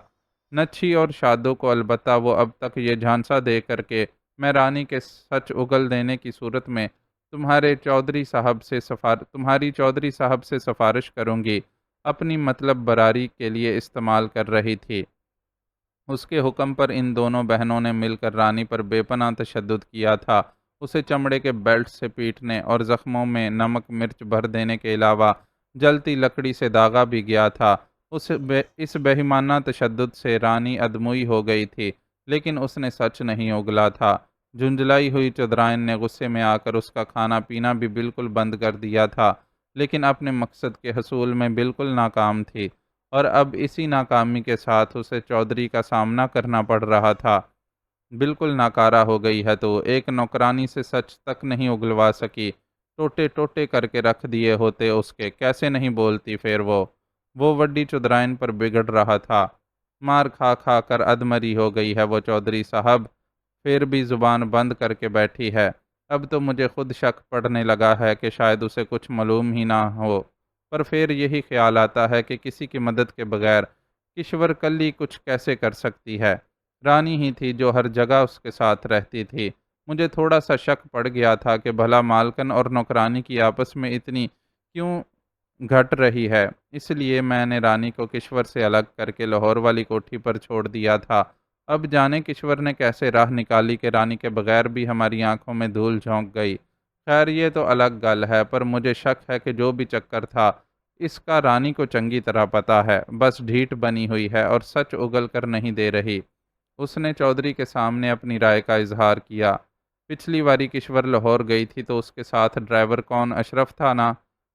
[SPEAKER 1] نچھی اور شادو کو البتہ وہ اب تک یہ جھانسا دے کر کے میں رانی کے سچ اگل دینے کی صورت میں تمہاری چودھری صاحب سے سفارش کروں گی، اپنی مطلب براری کے لیے استعمال کر رہی تھی۔ اس کے حکم پر ان دونوں بہنوں نے مل کر رانی پر بے پناہ تشدد کیا تھا۔ اسے چمڑے کے بیلٹ سے پیٹنے اور زخموں میں نمک مرچ بھر دینے کے علاوہ جلتی لکڑی سے داغا بھی گیا تھا۔ اس بہیمانہ تشدد سے رانی ادموئی ہو گئی تھی، لیکن اس نے سچ نہیں اگلا تھا۔ جھنجھلائی ہوئی چودھرائن نے غصے میں آ کر اس کا کھانا پینا بھی بالکل بند کر دیا تھا، لیکن اپنے مقصد کے حصول میں بالکل ناکام تھی، اور اب اسی ناکامی کے ساتھ اسے چودھری کا سامنا کرنا پڑ رہا تھا۔ بالکل ناکارہ ہو گئی ہے تو ایک نوکرانی سے سچ تک نہیں اگلوا سکی، ٹوٹے ٹوٹے کر کے رکھ دیے ہوتے اس کے، کیسے نہیں بولتی پھر وہ وڈی چودھرائن پر بگڑ رہا تھا۔ مار کھا کھا کر ادمری ہو گئی ہے وہ چودھری صاحب، پھر بھی زبان بند کر کے بیٹھی ہے۔ اب تو مجھے خود شک پڑنے لگا ہے کہ شاید اسے کچھ معلوم ہی نہ ہو، پر پھر یہی خیال آتا ہے کہ کسی کی مدد کے بغیر کشور کلی کچھ کیسے کر سکتی ہے؟ رانی ہی تھی جو ہر جگہ اس کے ساتھ رہتی تھی۔ مجھے تھوڑا سا شک پڑ گیا تھا کہ بھلا مالکن اور نوکرانی کی آپس میں اتنی کیوں گھٹ رہی ہے، اس لیے میں نے رانی کو کشور سے الگ کر کے لاہور والی کوٹھی پر چھوڑ دیا تھا۔ اب جانے کشور نے کیسے راہ نکالی کہ رانی کے بغیر بھی ہماری آنکھوں میں دھول جھونک گئی۔ خیر یہ تو الگ گل ہے، پر مجھے شک ہے کہ جو بھی چکر تھا اس کا رانی کو چنگی طرح پتہ ہے، بس ڈھیٹ بنی ہوئی ہے اور سچ اگل کر نہیں دے رہی۔ اس نے چودھری کے سامنے اپنی رائے کا اظہار کیا۔ پچھلی باری کشور لاہور گئی تھی تو اس کے ساتھ ڈرائیور کون اشرف تھا نا؟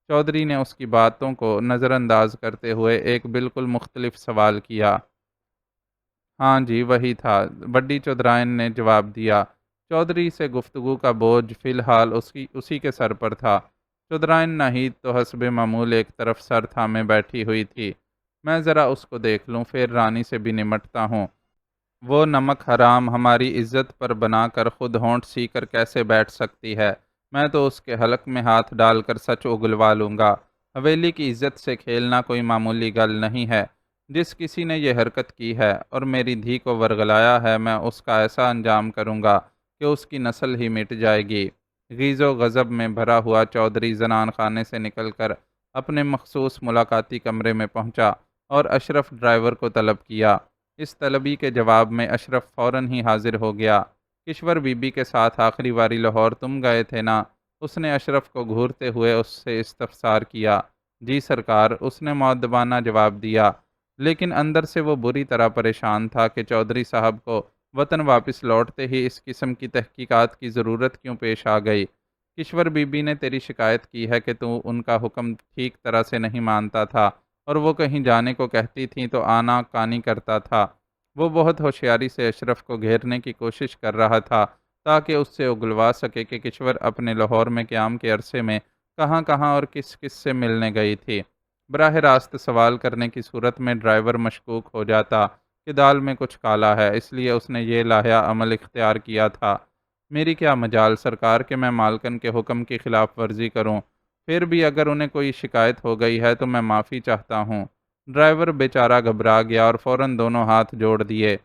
[SPEAKER 1] چودھری نے اس کی باتوں کو نظر انداز کرتے ہوئے ایک بالکل مختلف سوال کیا۔ ہاں جی وہی تھا، وڈی چودھرائن نے جواب دیا۔ چودھری سے گفتگو کا بوجھ فی الحال اسی کے سر پر تھا۔ چودھرائن ناہید تو حسب معمول ایک طرف سر تھامے بیٹھی ہوئی تھی۔ میں ذرا اس کو دیکھ لوں، پھر رانی سے بھی نمٹتا ہوں۔ وہ نمک حرام ہماری عزت پر بنا کر خود ہونٹ سی کر کیسے بیٹھ سکتی ہے؟ میں تو اس کے حلق میں ہاتھ ڈال کر سچ اگلوا لوں گا۔ حویلی کی عزت سے کھیلنا کوئی معمولی گل نہیں ہے۔ جس کسی نے یہ حرکت کی ہے اور میری دھی کو ورگلایا ہے، میں اس کا ایسا انجام کروں گا کہ اس کی نسل ہی مٹ جائے گی۔ غیظ و غضب میں بھرا ہوا چودھری زنان خانے سے نکل کر اپنے مخصوص ملاقاتی کمرے میں پہنچا اور اشرف ڈرائیور کو طلب کیا۔ اس طلبی کے جواب میں اشرف فوراً ہی حاضر ہو گیا۔ کشور بی بی کے ساتھ آخری باری لاہور تم گئے تھے نا؟ اس نے اشرف کو گھورتے ہوئے اس سے استفسار کیا۔ جی سرکار، اس نے مؤدبانہ جواب دیا، لیکن اندر سے وہ بری طرح پریشان تھا کہ چودھری صاحب کو وطن واپس لوٹتے ہی اس قسم کی تحقیقات کی ضرورت کیوں پیش آ گئی۔ کشور بی بی نے تیری شکایت کی ہے کہ تو ان کا حکم ٹھیک طرح سے نہیں مانتا تھا، اور وہ کہیں جانے کو کہتی تھیں تو آنا کانی کرتا تھا۔ وہ بہت ہوشیاری سے اشرف کو گھیرنے کی کوشش کر رہا تھا تاکہ اس سے اگلوا سکے کہ کشور اپنے لاہور میں قیام کے عرصے میں کہاں کہاں اور کس کس سے ملنے گئی تھی۔ براہ راست سوال کرنے کی صورت میں ڈرائیور مشکوک ہو جاتا کہ دال میں کچھ کالا ہے، اس لیے اس نے یہ لاہیا عمل اختیار کیا تھا۔ میری کیا مجال سرکار کہ میں مالکن کے حکم کی خلاف ورزی کروں، پھر بھی اگر انہیں کوئی شکایت ہو گئی ہے تو میں معافی چاہتا ہوں۔ ڈرائیور بیچارہ گھبرا گیا اور فوراً دونوں ہاتھ جوڑ دیے۔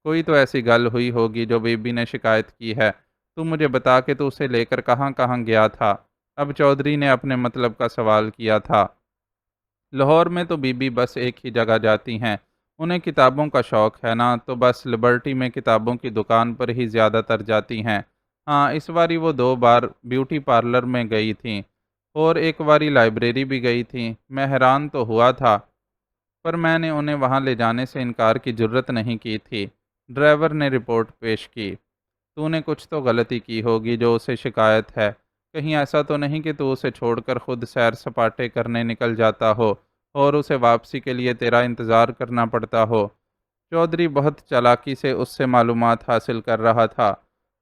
[SPEAKER 1] کوئی تو ایسی گل ہوئی ہوگی جو بی بی نے شکایت کی ہے، تو مجھے بتا کہ تو اسے لے کر کہاں کہاں گیا تھا۔ اب چودھری نے اپنے مطلب کا سوال کیا تھا۔ لاہور میں تو بی بی بس ایک ہی جگہ جاتی ہیں، انہیں کتابوں کا شوق ہے نا، تو بس لبرٹی میں کتابوں کی دکان پر ہی زیادہ تر جاتی ہیں۔ ہاں اس باری وہ 2 بار بیوٹی پارلر میں گئی تھیں اور ایک باری لائبریری بھی گئی تھیں۔ میں حیران تو ہوا تھا، پر میں نے انہیں وہاں لے جانے سے انکار کی جرت نہیں کی تھی۔ ڈرائیور نے رپورٹ پیش کی۔ تو نے کچھ تو غلطی کی ہوگی جو اسے شکایت ہے، کہیں ایسا تو نہیں کہ تو اسے چھوڑ کر خود سیر سپاٹے کرنے نکل جاتا ہو اور اسے واپسی کے لیے تیرا انتظار کرنا پڑتا ہو۔ چودھری بہت چالاکی سے اس سے معلومات حاصل کر رہا تھا۔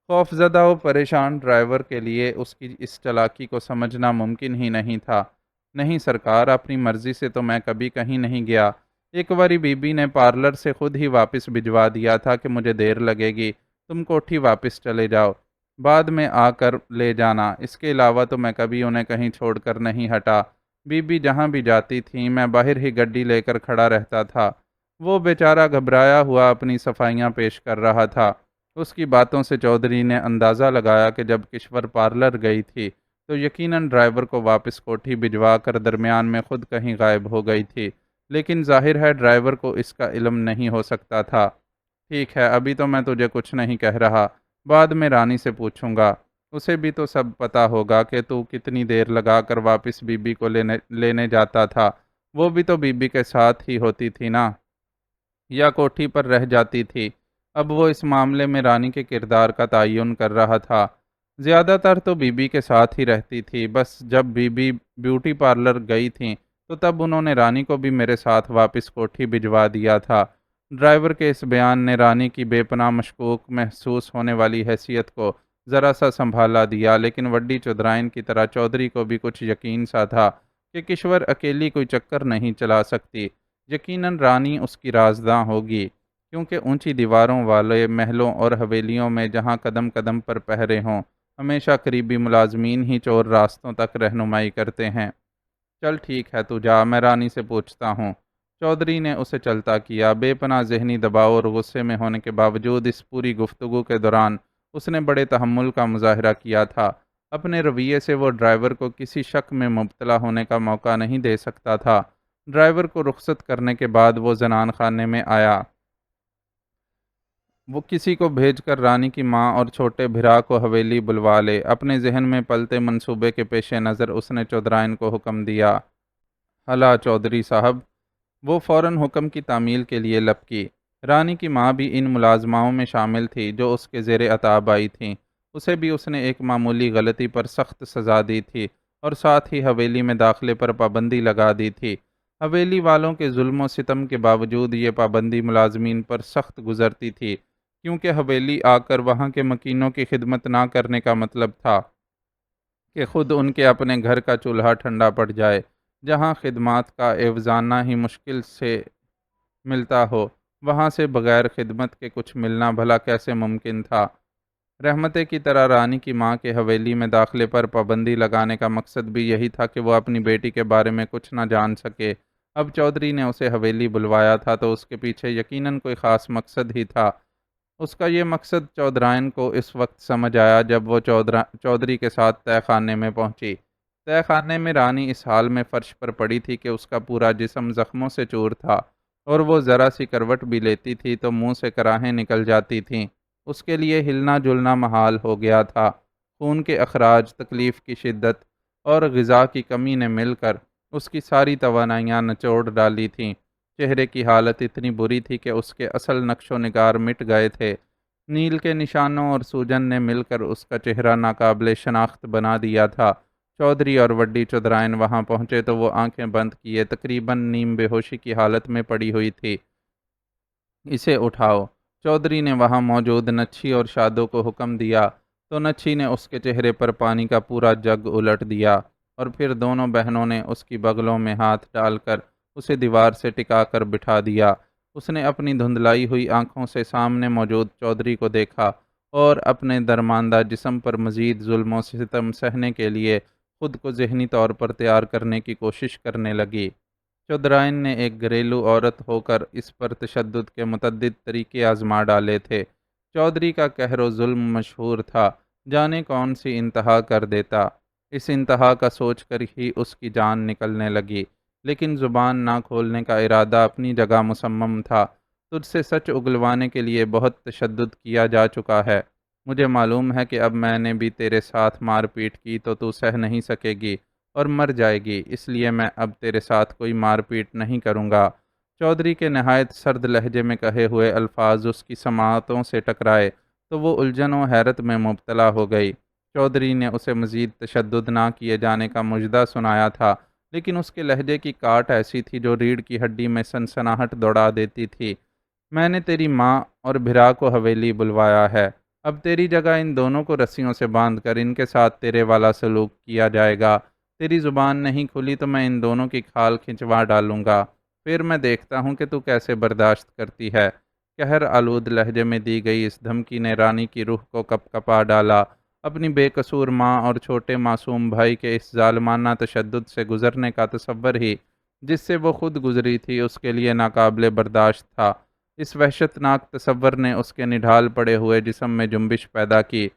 [SPEAKER 1] خوف زدہ و پریشان ڈرائیور کے لیے اس کی اس چالاکی کو سمجھنا ممکن ہی نہیں تھا۔ نہیں سرکار، اپنی مرضی سے تو میں کبھی کہیں نہیں گیا۔ ایک باری بی بی نے پارلر سے خود ہی واپس بھجوا دیا تھا کہ مجھے دیر لگے گی، تم کوٹھی واپس چلے جاؤ، بعد میں آ کر لے جانا۔ اس کے علاوہ تو میں کبھی انہیں کہیں چھوڑ کر نہیں ہٹا۔ بی بی جہاں بھی جاتی تھیں میں باہر ہی گڈی لے کر کھڑا رہتا تھا۔ وہ بیچارہ گھبرایا ہوا اپنی صفائیاں پیش کر رہا تھا۔ اس کی باتوں سے چودھری نے اندازہ لگایا کہ جب کشور پارلر گئی تھی تو یقیناً ڈرائیور کو واپس کوٹھی بھجوا کر درمیان میں خود کہیں غائب ہو گئی تھی، لیکن ظاہر ہے ڈرائیور کو اس کا علم نہیں ہو سکتا تھا۔ ٹھیک ہے، ابھی تو میں تجھے کچھ نہیں کہہ رہا، بعد میں رانی سے پوچھوں گا، اسے بھی تو سب پتہ ہوگا کہ تو کتنی دیر لگا کر واپس بی بی کو لینے جاتا تھا۔ وہ بھی تو بی بی کے ساتھ ہی ہوتی تھی نا، یا کوٹھی پر رہ جاتی تھی۔ اب وہ اس معاملے میں رانی کے کردار کا تعین کر رہا تھا۔ زیادہ تر تو بی بی کے ساتھ ہی رہتی تھی، بس جب بی بی بیوٹی پارلر گئی تھیں تو تب انہوں نے رانی کو بھی میرے ساتھ واپس کوٹھی بھجوا دیا تھا۔ ڈرائیور کے اس بیان نے رانی کی بے پناہ مشکوک محسوس ہونے والی حیثیت کو ذرا سا سنبھالا دیا، لیکن وڈی چودھرائن کی طرح چودھری کو بھی کچھ یقین سا تھا کہ کشور اکیلی کوئی چکر نہیں چلا سکتی۔ یقیناً رانی اس کی رازداں ہوگی، کیونکہ اونچی دیواروں والے محلوں اور حویلیوں میں جہاں قدم قدم پر پہرے ہوں، ہمیشہ قریبی ملازمین ہی چور راستوں تک رہنمائی کرتے ہیں۔ چل ٹھیک ہے، تو جا، میں رانی سے پوچھتا ہوں۔ چودھری نے اسے چلتا کیا۔ بے پناہ ذہنی دباؤ اور غصے میں ہونے کے باوجود اس پوری گفتگو کے دوران اس نے بڑے تحمل کا مظاہرہ کیا تھا۔ اپنے رویے سے وہ ڈرائیور کو کسی شک میں مبتلا ہونے کا موقع نہیں دے سکتا تھا۔ ڈرائیور کو رخصت کرنے کے بعد وہ زنان خانے میں آیا۔ وہ کسی کو بھیج کر رانی کی ماں اور چھوٹے بھرا کو حویلی بلوا لے۔ اپنے ذہن میں پلتے منصوبے کے پیش نظر اس نے چودھرائن کو حکم دیا، ہلا چودھری صاحب۔ وہ فوراً حکم کی تعمیل کے لیے لپکی۔ رانی کی ماں بھی ان ملازماؤں میں شامل تھی جو اس کے زیر عتاب آئی تھیں۔ اسے بھی اس نے ایک معمولی غلطی پر سخت سزا دی تھی اور ساتھ ہی حویلی میں داخلے پر پابندی لگا دی تھی۔ حویلی والوں کے ظلم و ستم کے باوجود یہ پابندی ملازمین پر سخت گزرتی تھی، کیونکہ حویلی آ کر وہاں کے مکینوں کی خدمت نہ کرنے کا مطلب تھا کہ خود ان کے اپنے گھر کا چولہا ٹھنڈا پڑ جائے۔ جہاں خدمات کا ایوزانہ ہی مشکل سے ملتا ہو، وہاں سے بغیر خدمت کے کچھ ملنا بھلا کیسے ممکن تھا؟ رحمتے کی طرح رانی کی ماں کے حویلی میں داخلے پر پابندی لگانے کا مقصد بھی یہی تھا کہ وہ اپنی بیٹی کے بارے میں کچھ نہ جان سکے۔ اب چودھری نے اسے حویلی بلوایا تھا تو اس کے پیچھے یقیناً کوئی خاص مقصد ہی تھا۔ اس کا یہ مقصد چودھرائن کو اس وقت سمجھ آیا جب وہ چودھری کے ساتھ تہہ خانے میں پہنچی۔ تہہ خانے میں رانی اس حال میں فرش پر پڑی تھی کہ اس کا پورا جسم زخموں سے چور تھا، اور وہ ذرا سی کروٹ بھی لیتی تھی تو منہ سے کراہیں نکل جاتی تھیں۔ اس کے لیے ہلنا جلنا محال ہو گیا تھا۔ خون کے اخراج، تکلیف کی شدت اور غذا کی کمی نے مل کر اس کی ساری توانائیاں نچوڑ ڈالی تھیں۔ چہرے کی حالت اتنی بری تھی کہ اس کے اصل نقش و نگار مٹ گئے تھے۔ نیل کے نشانوں اور سوجن نے مل کر اس کا چہرہ ناقابل شناخت بنا دیا تھا۔ چودھری اور وڈی چودھرائن وہاں پہنچے تو وہ آنکھیں بند کیے تقریباً نیم بے ہوشی کی حالت میں پڑی ہوئی تھی۔ اسے اٹھاؤ، چودھری نے وہاں موجود نچھی اور شادو کو حکم دیا تو نچھی نے اس کے چہرے پر پانی کا پورا جگ الٹ دیا، اور پھر دونوں بہنوں نے اس کی بغلوں میں ہاتھ ڈال کر اسے دیوار سے ٹکا کر بٹھا دیا۔ اس نے اپنی دھندلائی ہوئی آنکھوں سے سامنے موجود چودھری کو دیکھا اور اپنے درماندہ جسم پر مزید ظلم و ستم سہنے کے لیے خود کو ذہنی طور پر تیار کرنے کی کوشش کرنے لگی۔ چودھرائن نے ایک گھریلو عورت ہو کر اس پر تشدد کے متعدد طریقے آزما ڈالے تھے۔ چودھری کا قہر و ظلم مشہور تھا، جانے کون سی انتہا کر دیتا۔ اس انتہا کا سوچ کر ہی اس کی جان نکلنے لگی، لیکن زبان نہ کھولنے کا ارادہ اپنی جگہ مصمم تھا۔ تجھ سے سچ اگلوانے کے لیے بہت تشدد کیا جا چکا ہے۔ مجھے معلوم ہے کہ اب میں نے بھی تیرے ساتھ مار پیٹ کی تو سہ نہیں سکے گی اور مر جائے گی، اس لیے میں اب تیرے ساتھ کوئی مار پیٹ نہیں کروں گا۔ چودھری کے نہایت سرد لہجے میں کہے ہوئے الفاظ اس کی سماعتوں سے ٹکرائے تو وہ الجھن و حیرت میں مبتلا ہو گئی۔ چودھری نے اسے مزید تشدد نہ کیے جانے کا مژدہ سنایا تھا، لیکن اس کے لہجے کی کاٹ ایسی تھی جو ریڑھ کی ہڈی میں سنسناہٹ دوڑا دیتی تھی۔ میں نے تیری ماں اور بھرا کو حویلی بلوایا ہے۔ اب تیری جگہ ان دونوں کو رسیوں سے باندھ کر ان کے ساتھ تیرے والا سلوک کیا جائے گا۔ تیری زبان نہیں کھلی تو میں ان دونوں کی کھال کھنچوا ڈالوں گا۔ پھر میں دیکھتا ہوں کہ تو کیسے برداشت کرتی ہے۔ قہر آلود لہجے میں دی گئی اس دھمکی نے رانی کی روح کو کپ کپا ڈالا۔ اپنی بے قصور ماں اور چھوٹے معصوم بھائی کے اس ظالمانہ تشدد سے گزرنے کا تصور ہی جس سے وہ خود گزری تھی اس کے لیے ناقابل برداشت تھا۔ اس وحشت ناک تصور نے اس کے نڈھال پڑے ہوئے جسم میں جنبش پیدا کی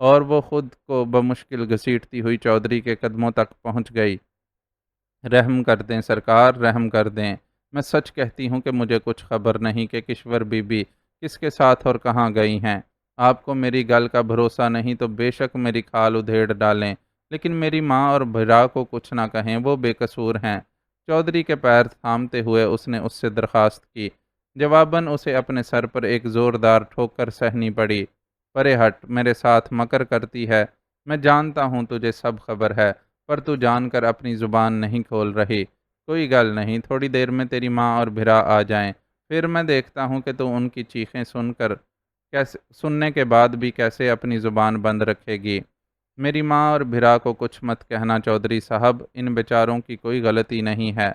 [SPEAKER 1] اور وہ خود کو بمشکل گھسیٹتی ہوئی چودھری کے قدموں تک پہنچ گئی۔ رحم کر دیں سرکار، رحم کر دیں۔ میں سچ کہتی ہوں کہ مجھے کچھ خبر نہیں کہ کشور بی بی کس کے ساتھ اور کہاں گئی ہیں۔ آپ کو میری گل کا بھروسہ نہیں تو بے شک میری کھال ادھیڑ ڈالیں، لیکن میری ماں اور بھرا کو کچھ نہ کہیں، وہ بے قصور ہیں۔ چودھری کے پیر تھامتے ہوئے اس نے اس سے درخواست کی۔ جواباً اسے اپنے سر پر ایک زوردار ٹھوکر سہنی پڑی۔ پرے ہٹ، میرے ساتھ مکر کرتی ہے۔ میں جانتا ہوں تجھے سب خبر ہے، پر تو جان کر اپنی زبان نہیں کھول رہی۔ کوئی گل نہیں، تھوڑی دیر میں تیری ماں اور بھرا آ جائیں، پھر میں دیکھتا ہوں کہ تو ان کی چیخیں سننے کے بعد بھی کیسے اپنی زبان بند رکھے گی۔ میری ماں اور بھرا کو کچھ مت کہنا چودھری صاحب، ان بیچاروں کی کوئی غلطی نہیں ہے۔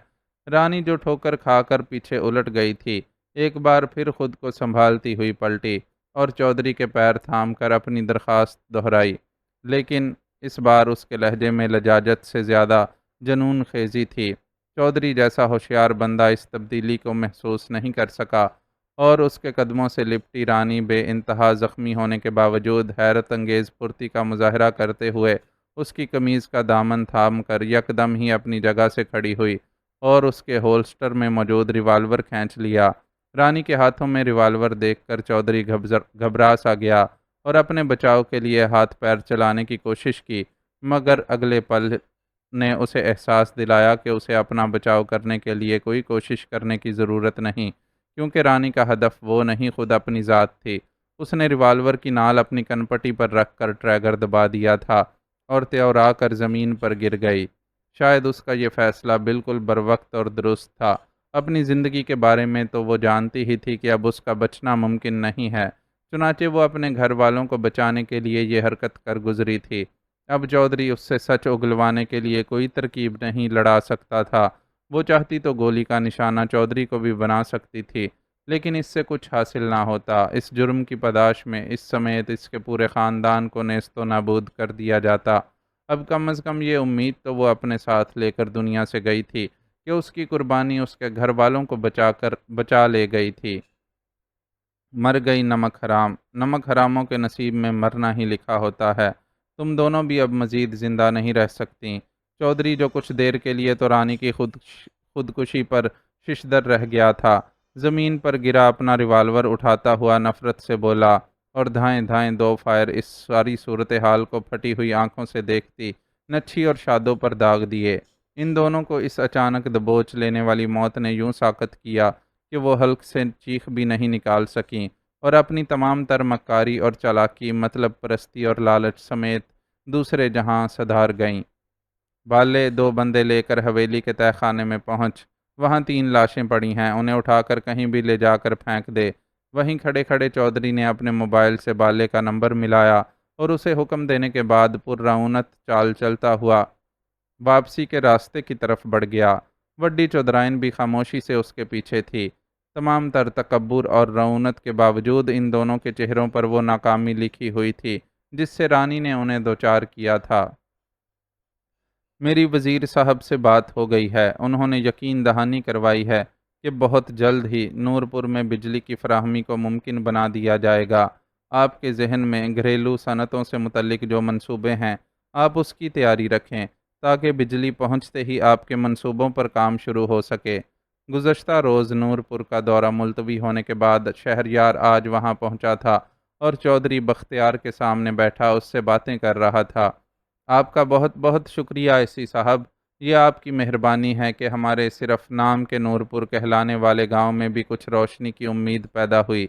[SPEAKER 1] رانی جو ٹھوکر کھا کر پیچھے الٹ گئی تھی، ایک بار پھر خود کو سنبھالتی ہوئی پلٹی اور چودھری کے پیر تھام کر اپنی درخواست دہرائی، لیکن اس بار اس کے لہجے میں لجاجت سے زیادہ جنون خیزی تھی۔ چودھری جیسا ہوشیار بندہ اس تبدیلی کو محسوس نہیں کر سکا اور اس کے قدموں سے لپٹی رانی بے انتہا زخمی ہونے کے باوجود حیرت انگیز پھرتی کا مظاہرہ کرتے ہوئے اس کی قمیض کا دامن تھام کر یکدم ہی اپنی جگہ سے کھڑی ہوئی اور اس کے ہولسٹر میں موجود ریوالور کھینچ لیا۔ رانی کے ہاتھوں میں ریوالور دیکھ کر چودھری گھبرا سا گیا اور اپنے بچاؤ کے لیے ہاتھ پیر چلانے کی کوشش کی، مگر اگلے پل نے اسے احساس دلایا کہ اسے اپنا بچاؤ کرنے کے لیے کوئی کوشش کرنے کی ضرورت نہیں، کیونکہ رانی کا ہدف وہ نہیں خود اپنی ذات تھی۔ اس نے ریوالور کی نال اپنی کنپٹی پر رکھ کر ٹریگر دبا دیا تھا اور تیورا کر زمین پر گر گئی۔ شاید اس کا یہ فیصلہ بالکل بروقت اور درست تھا۔ اپنی زندگی کے بارے میں تو وہ جانتی ہی تھی کہ اب اس کا بچنا ممکن نہیں ہے، چنانچہ وہ اپنے گھر والوں کو بچانے کے لیے یہ حرکت کر گزری تھی۔ اب چودھری اس سے سچ اگلوانے کے لیے کوئی ترکیب نہیں لڑا سکتا تھا۔ وہ چاہتی تو گولی کا نشانہ چودھری کو بھی بنا سکتی تھی، لیکن اس سے کچھ حاصل نہ ہوتا۔ اس جرم کی پاداش میں اس سمیت اس کے پورے خاندان کو نیست و نابود کر دیا جاتا۔ اب کم از کم یہ امید تو وہ اپنے ساتھ لے کر دنیا سے گئی تھی کہ اس کی قربانی اس کے گھر والوں کو بچا لے گئی تھی۔ مر گئی نمک حرام، نمک حراموں کے نصیب میں مرنا ہی لکھا ہوتا ہے۔ تم دونوں بھی اب مزید زندہ نہیں رہ سکتی۔ چودھری جو کچھ دیر کے لیے تو رانی کی خودکشی پر ششدر رہ گیا تھا، زمین پر گرا اپنا ریوالور اٹھاتا ہوا نفرت سے بولا اور دھائیں دھائیں دو فائر اس ساری صورتحال کو پھٹی ہوئی آنکھوں سے دیکھتی نچھی اور شادوں پر داغ دیے۔ ان دونوں کو اس اچانک دبوچ لینے والی موت نے یوں ساکت کیا کہ وہ حلق سے چیخ بھی نہیں نکال سکیں اور اپنی تمام تر مکاری اور چالاکی، مطلب پرستی اور لالچ سمیت دوسرے جہاں سدھار گئیں۔ بالے دو بندے لے کر حویلی کے تہہ خانے میں پہنچ۔ وہاں 3 لاشیں پڑی ہیں، انہیں اٹھا کر کہیں بھی لے جا کر پھینک دے۔ وہیں کھڑے کھڑے چودھری نے اپنے موبائل سے بالے کا نمبر ملایا اور اسے حکم دینے کے بعد پررعونت چال چلتا ہوا واپسی کے راستے کی طرف بڑھ گیا۔ وڈی چودھرائن بھی خاموشی سے اس کے پیچھے تھی۔ تمام تر تکبر اور رعونت کے باوجود ان دونوں کے چہروں پر وہ ناکامی لکھی ہوئی تھی جس سے رانی نے انہیں دوچار کیا تھا۔ میری وزیر صاحب سے بات ہو گئی ہے، انہوں نے یقین دہانی کروائی ہے کہ بہت جلد ہی نورپور میں بجلی کی فراہمی کو ممکن بنا دیا جائے گا۔ آپ کے ذہن میں گھریلو صنعتوں سے متعلق جو منصوبے ہیں، آپ اس کی تیاری رکھیں تاکہ بجلی پہنچتے ہی آپ کے منصوبوں پر کام شروع ہو سکے۔ گزشتہ روز نورپور کا دورہ ملتوی ہونے کے بعد شہریار آج وہاں پہنچا تھا اور چودھری بختیار کے سامنے بیٹھا اس سے باتیں کر رہا تھا۔ آپ کا بہت بہت شکریہ ایسی صاحب، یہ آپ کی مہربانی ہے کہ ہمارے صرف نام کے نورپور کہلانے والے گاؤں میں بھی کچھ روشنی کی امید پیدا ہوئی۔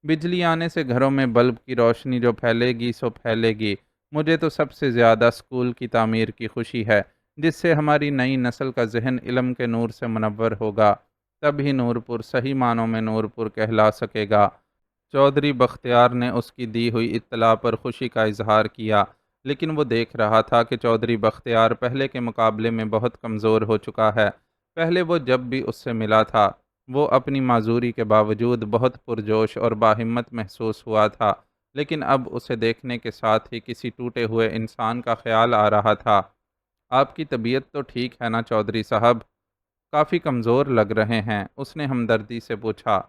[SPEAKER 1] بجلی آنے سے گھروں میں بلب کی روشنی جو پھیلے گی سو پھیلے گی۔ مجھے تو سب سے زیادہ اسکول کی تعمیر کی خوشی ہے جس سے ہماری نئی نسل کا ذہن علم کے نور سے منور ہوگا، تب ہی نورپور صحیح معنوں میں نورپور کہلا سکے گا۔ چودھری بختیار نے اس کی دی ہوئی اطلاع پر خوشی کا اظہار کیا، لیکن وہ دیکھ رہا تھا کہ چودھری بختیار پہلے کے مقابلے میں بہت کمزور ہو چکا ہے۔ پہلے وہ جب بھی اس سے ملا تھا، وہ اپنی معذوری کے باوجود بہت پرجوش اور باہمت محسوس ہوا تھا، لیکن اب اسے دیکھنے کے ساتھ ہی کسی ٹوٹے ہوئے انسان کا خیال آ رہا تھا۔ آپ کی طبیعت تو ٹھیک ہے نا چودھری صاحب؟ کافی کمزور لگ رہے ہیں، اس نے ہمدردی سے پوچھا۔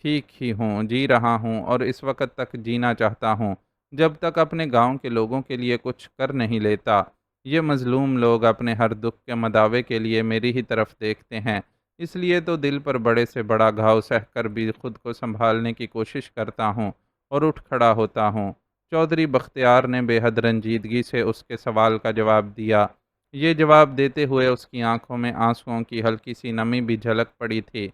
[SPEAKER 1] ٹھیک ہی ہوں، جی رہا ہوں اور اس وقت تک جینا چاہتا ہوں جب تک اپنے گاؤں کے لوگوں کے لیے کچھ کر نہیں لیتا۔ یہ مظلوم لوگ اپنے ہر دکھ کے مداوے کے لیے میری ہی طرف دیکھتے ہیں، اس لیے تو دل پر بڑے سے بڑا گھاؤ سہ کر بھی خود کو سنبھالنے کی کوشش کرتا ہوں اور اٹھ کھڑا ہوتا ہوں۔ چودھری بختیار نے بے حد رنجیدگی سے اس کے سوال کا جواب دیا۔ یہ جواب دیتے ہوئے اس کی آنکھوں میں آنسوؤں کی ہلکی سی نمی بھی جھلک پڑی تھی۔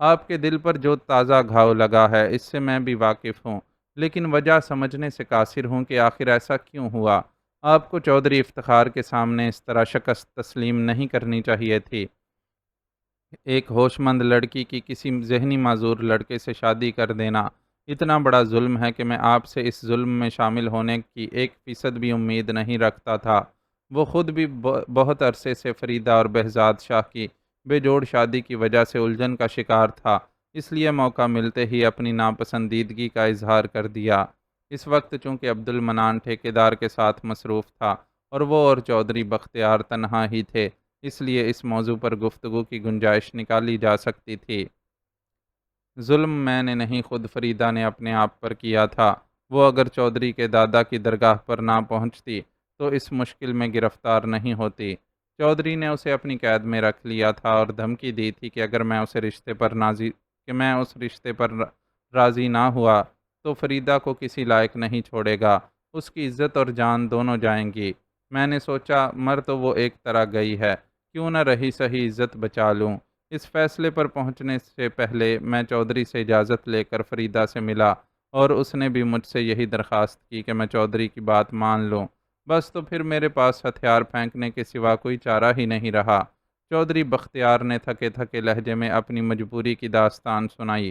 [SPEAKER 1] آپ کے دل پر جو تازہ گھاؤ لگا ہے اس سے میں بھی واقف ہوں، لیکن وجہ سمجھنے سے قاصر ہوں کہ آخر ایسا کیوں ہوا۔ آپ کو چودھری افتخار کے سامنے اس طرح شکست تسلیم نہیں کرنی چاہیے تھی۔ ایک ہوش مند لڑکی کی کسی ذہنی معذور لڑکے سے شادی کر دینا اتنا بڑا ظلم ہے کہ میں آپ سے اس ظلم میں شامل ہونے کی 1% بھی امید نہیں رکھتا تھا۔ وہ خود بھی بہت عرصے سے فریدہ اور بہزاد شاہ کی بے جوڑ شادی کی وجہ سے الجھن کا شکار تھا، اس لیے موقع ملتے ہی اپنی ناپسندیدگی کا اظہار کر دیا۔ اس وقت چونکہ عبد المنان ٹھیکیدار کے ساتھ مصروف تھا اور وہ اور چودھری بختیار تنہا ہی تھے، اس لیے اس موضوع پر گفتگو کی گنجائش نکالی جا سکتی تھی۔ ظلم میں نے نہیں، خود فریدہ نے اپنے آپ پر کیا تھا۔ وہ اگر چودھری کے دادا کی درگاہ پر نہ پہنچتی تو اس مشکل میں گرفتار نہیں ہوتی۔ چودھری نے اسے اپنی قید میں رکھ لیا تھا اور دھمکی دی تھی کہ اگر میں اس رشتے پر راضی نہ ہوا تو فریدہ کو کسی لائق نہیں چھوڑے گا، اس کی عزت اور جان دونوں جائیں گی۔ میں نے سوچا مر تو وہ ایک طرح گئی ہے، کیوں نہ رہی سہی عزت بچا لوں۔ اس فیصلے پر پہنچنے سے پہلے میں چودھری سے اجازت لے کر فریدہ سے ملا اور اس نے بھی مجھ سے یہی درخواست کی کہ میں چودھری کی بات مان لوں۔ بس تو پھر میرے پاس ہتھیار پھینکنے کے سوا کوئی چارہ ہی نہیں رہا۔ چودھری بختیار نے تھکے تھکے لہجے میں اپنی مجبوری کی داستان سنائی۔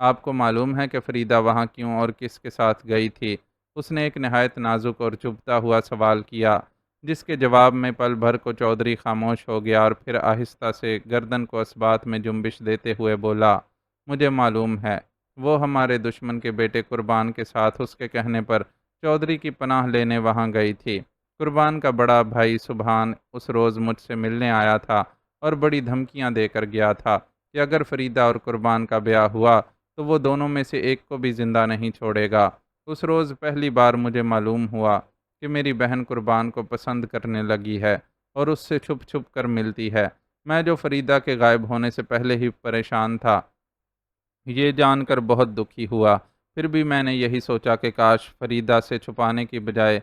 [SPEAKER 1] آپ کو معلوم ہے کہ فریدہ وہاں کیوں اور کس کے ساتھ گئی تھی؟ اس نے ایک نہایت نازک اور چبھتا ہوا سوال کیا، جس کے جواب میں پل بھر کو چودھری خاموش ہو گیا اور پھر آہستہ سے گردن کو اسبات میں جنبش دیتے ہوئے بولا، مجھے معلوم ہے، وہ ہمارے دشمن کے بیٹے قربان کے ساتھ اس کے کہنے پر چودھری کی پناہ لینے وہاں گئی تھی۔ قربان کا بڑا بھائی سبحان اس روز مجھ سے ملنے آیا تھا اور بڑی دھمکیاں دے کر گیا تھا کہ اگر فریدہ اور قربان کا بیاہ ہوا تو وہ دونوں میں سے ایک کو بھی زندہ نہیں چھوڑے گا۔ اس روز پہلی بار مجھے معلوم ہوا کہ میری بہن قربان کو پسند کرنے لگی ہے اور اس سے چھپ چھپ کر ملتی ہے۔ میں جو فریدہ کے غائب ہونے سے پہلے ہی پریشان تھا، یہ جان کر بہت دکھی ہوا۔ پھر بھی میں نے یہی سوچا کہ کاش فریدہ سے چھپانے کی بجائے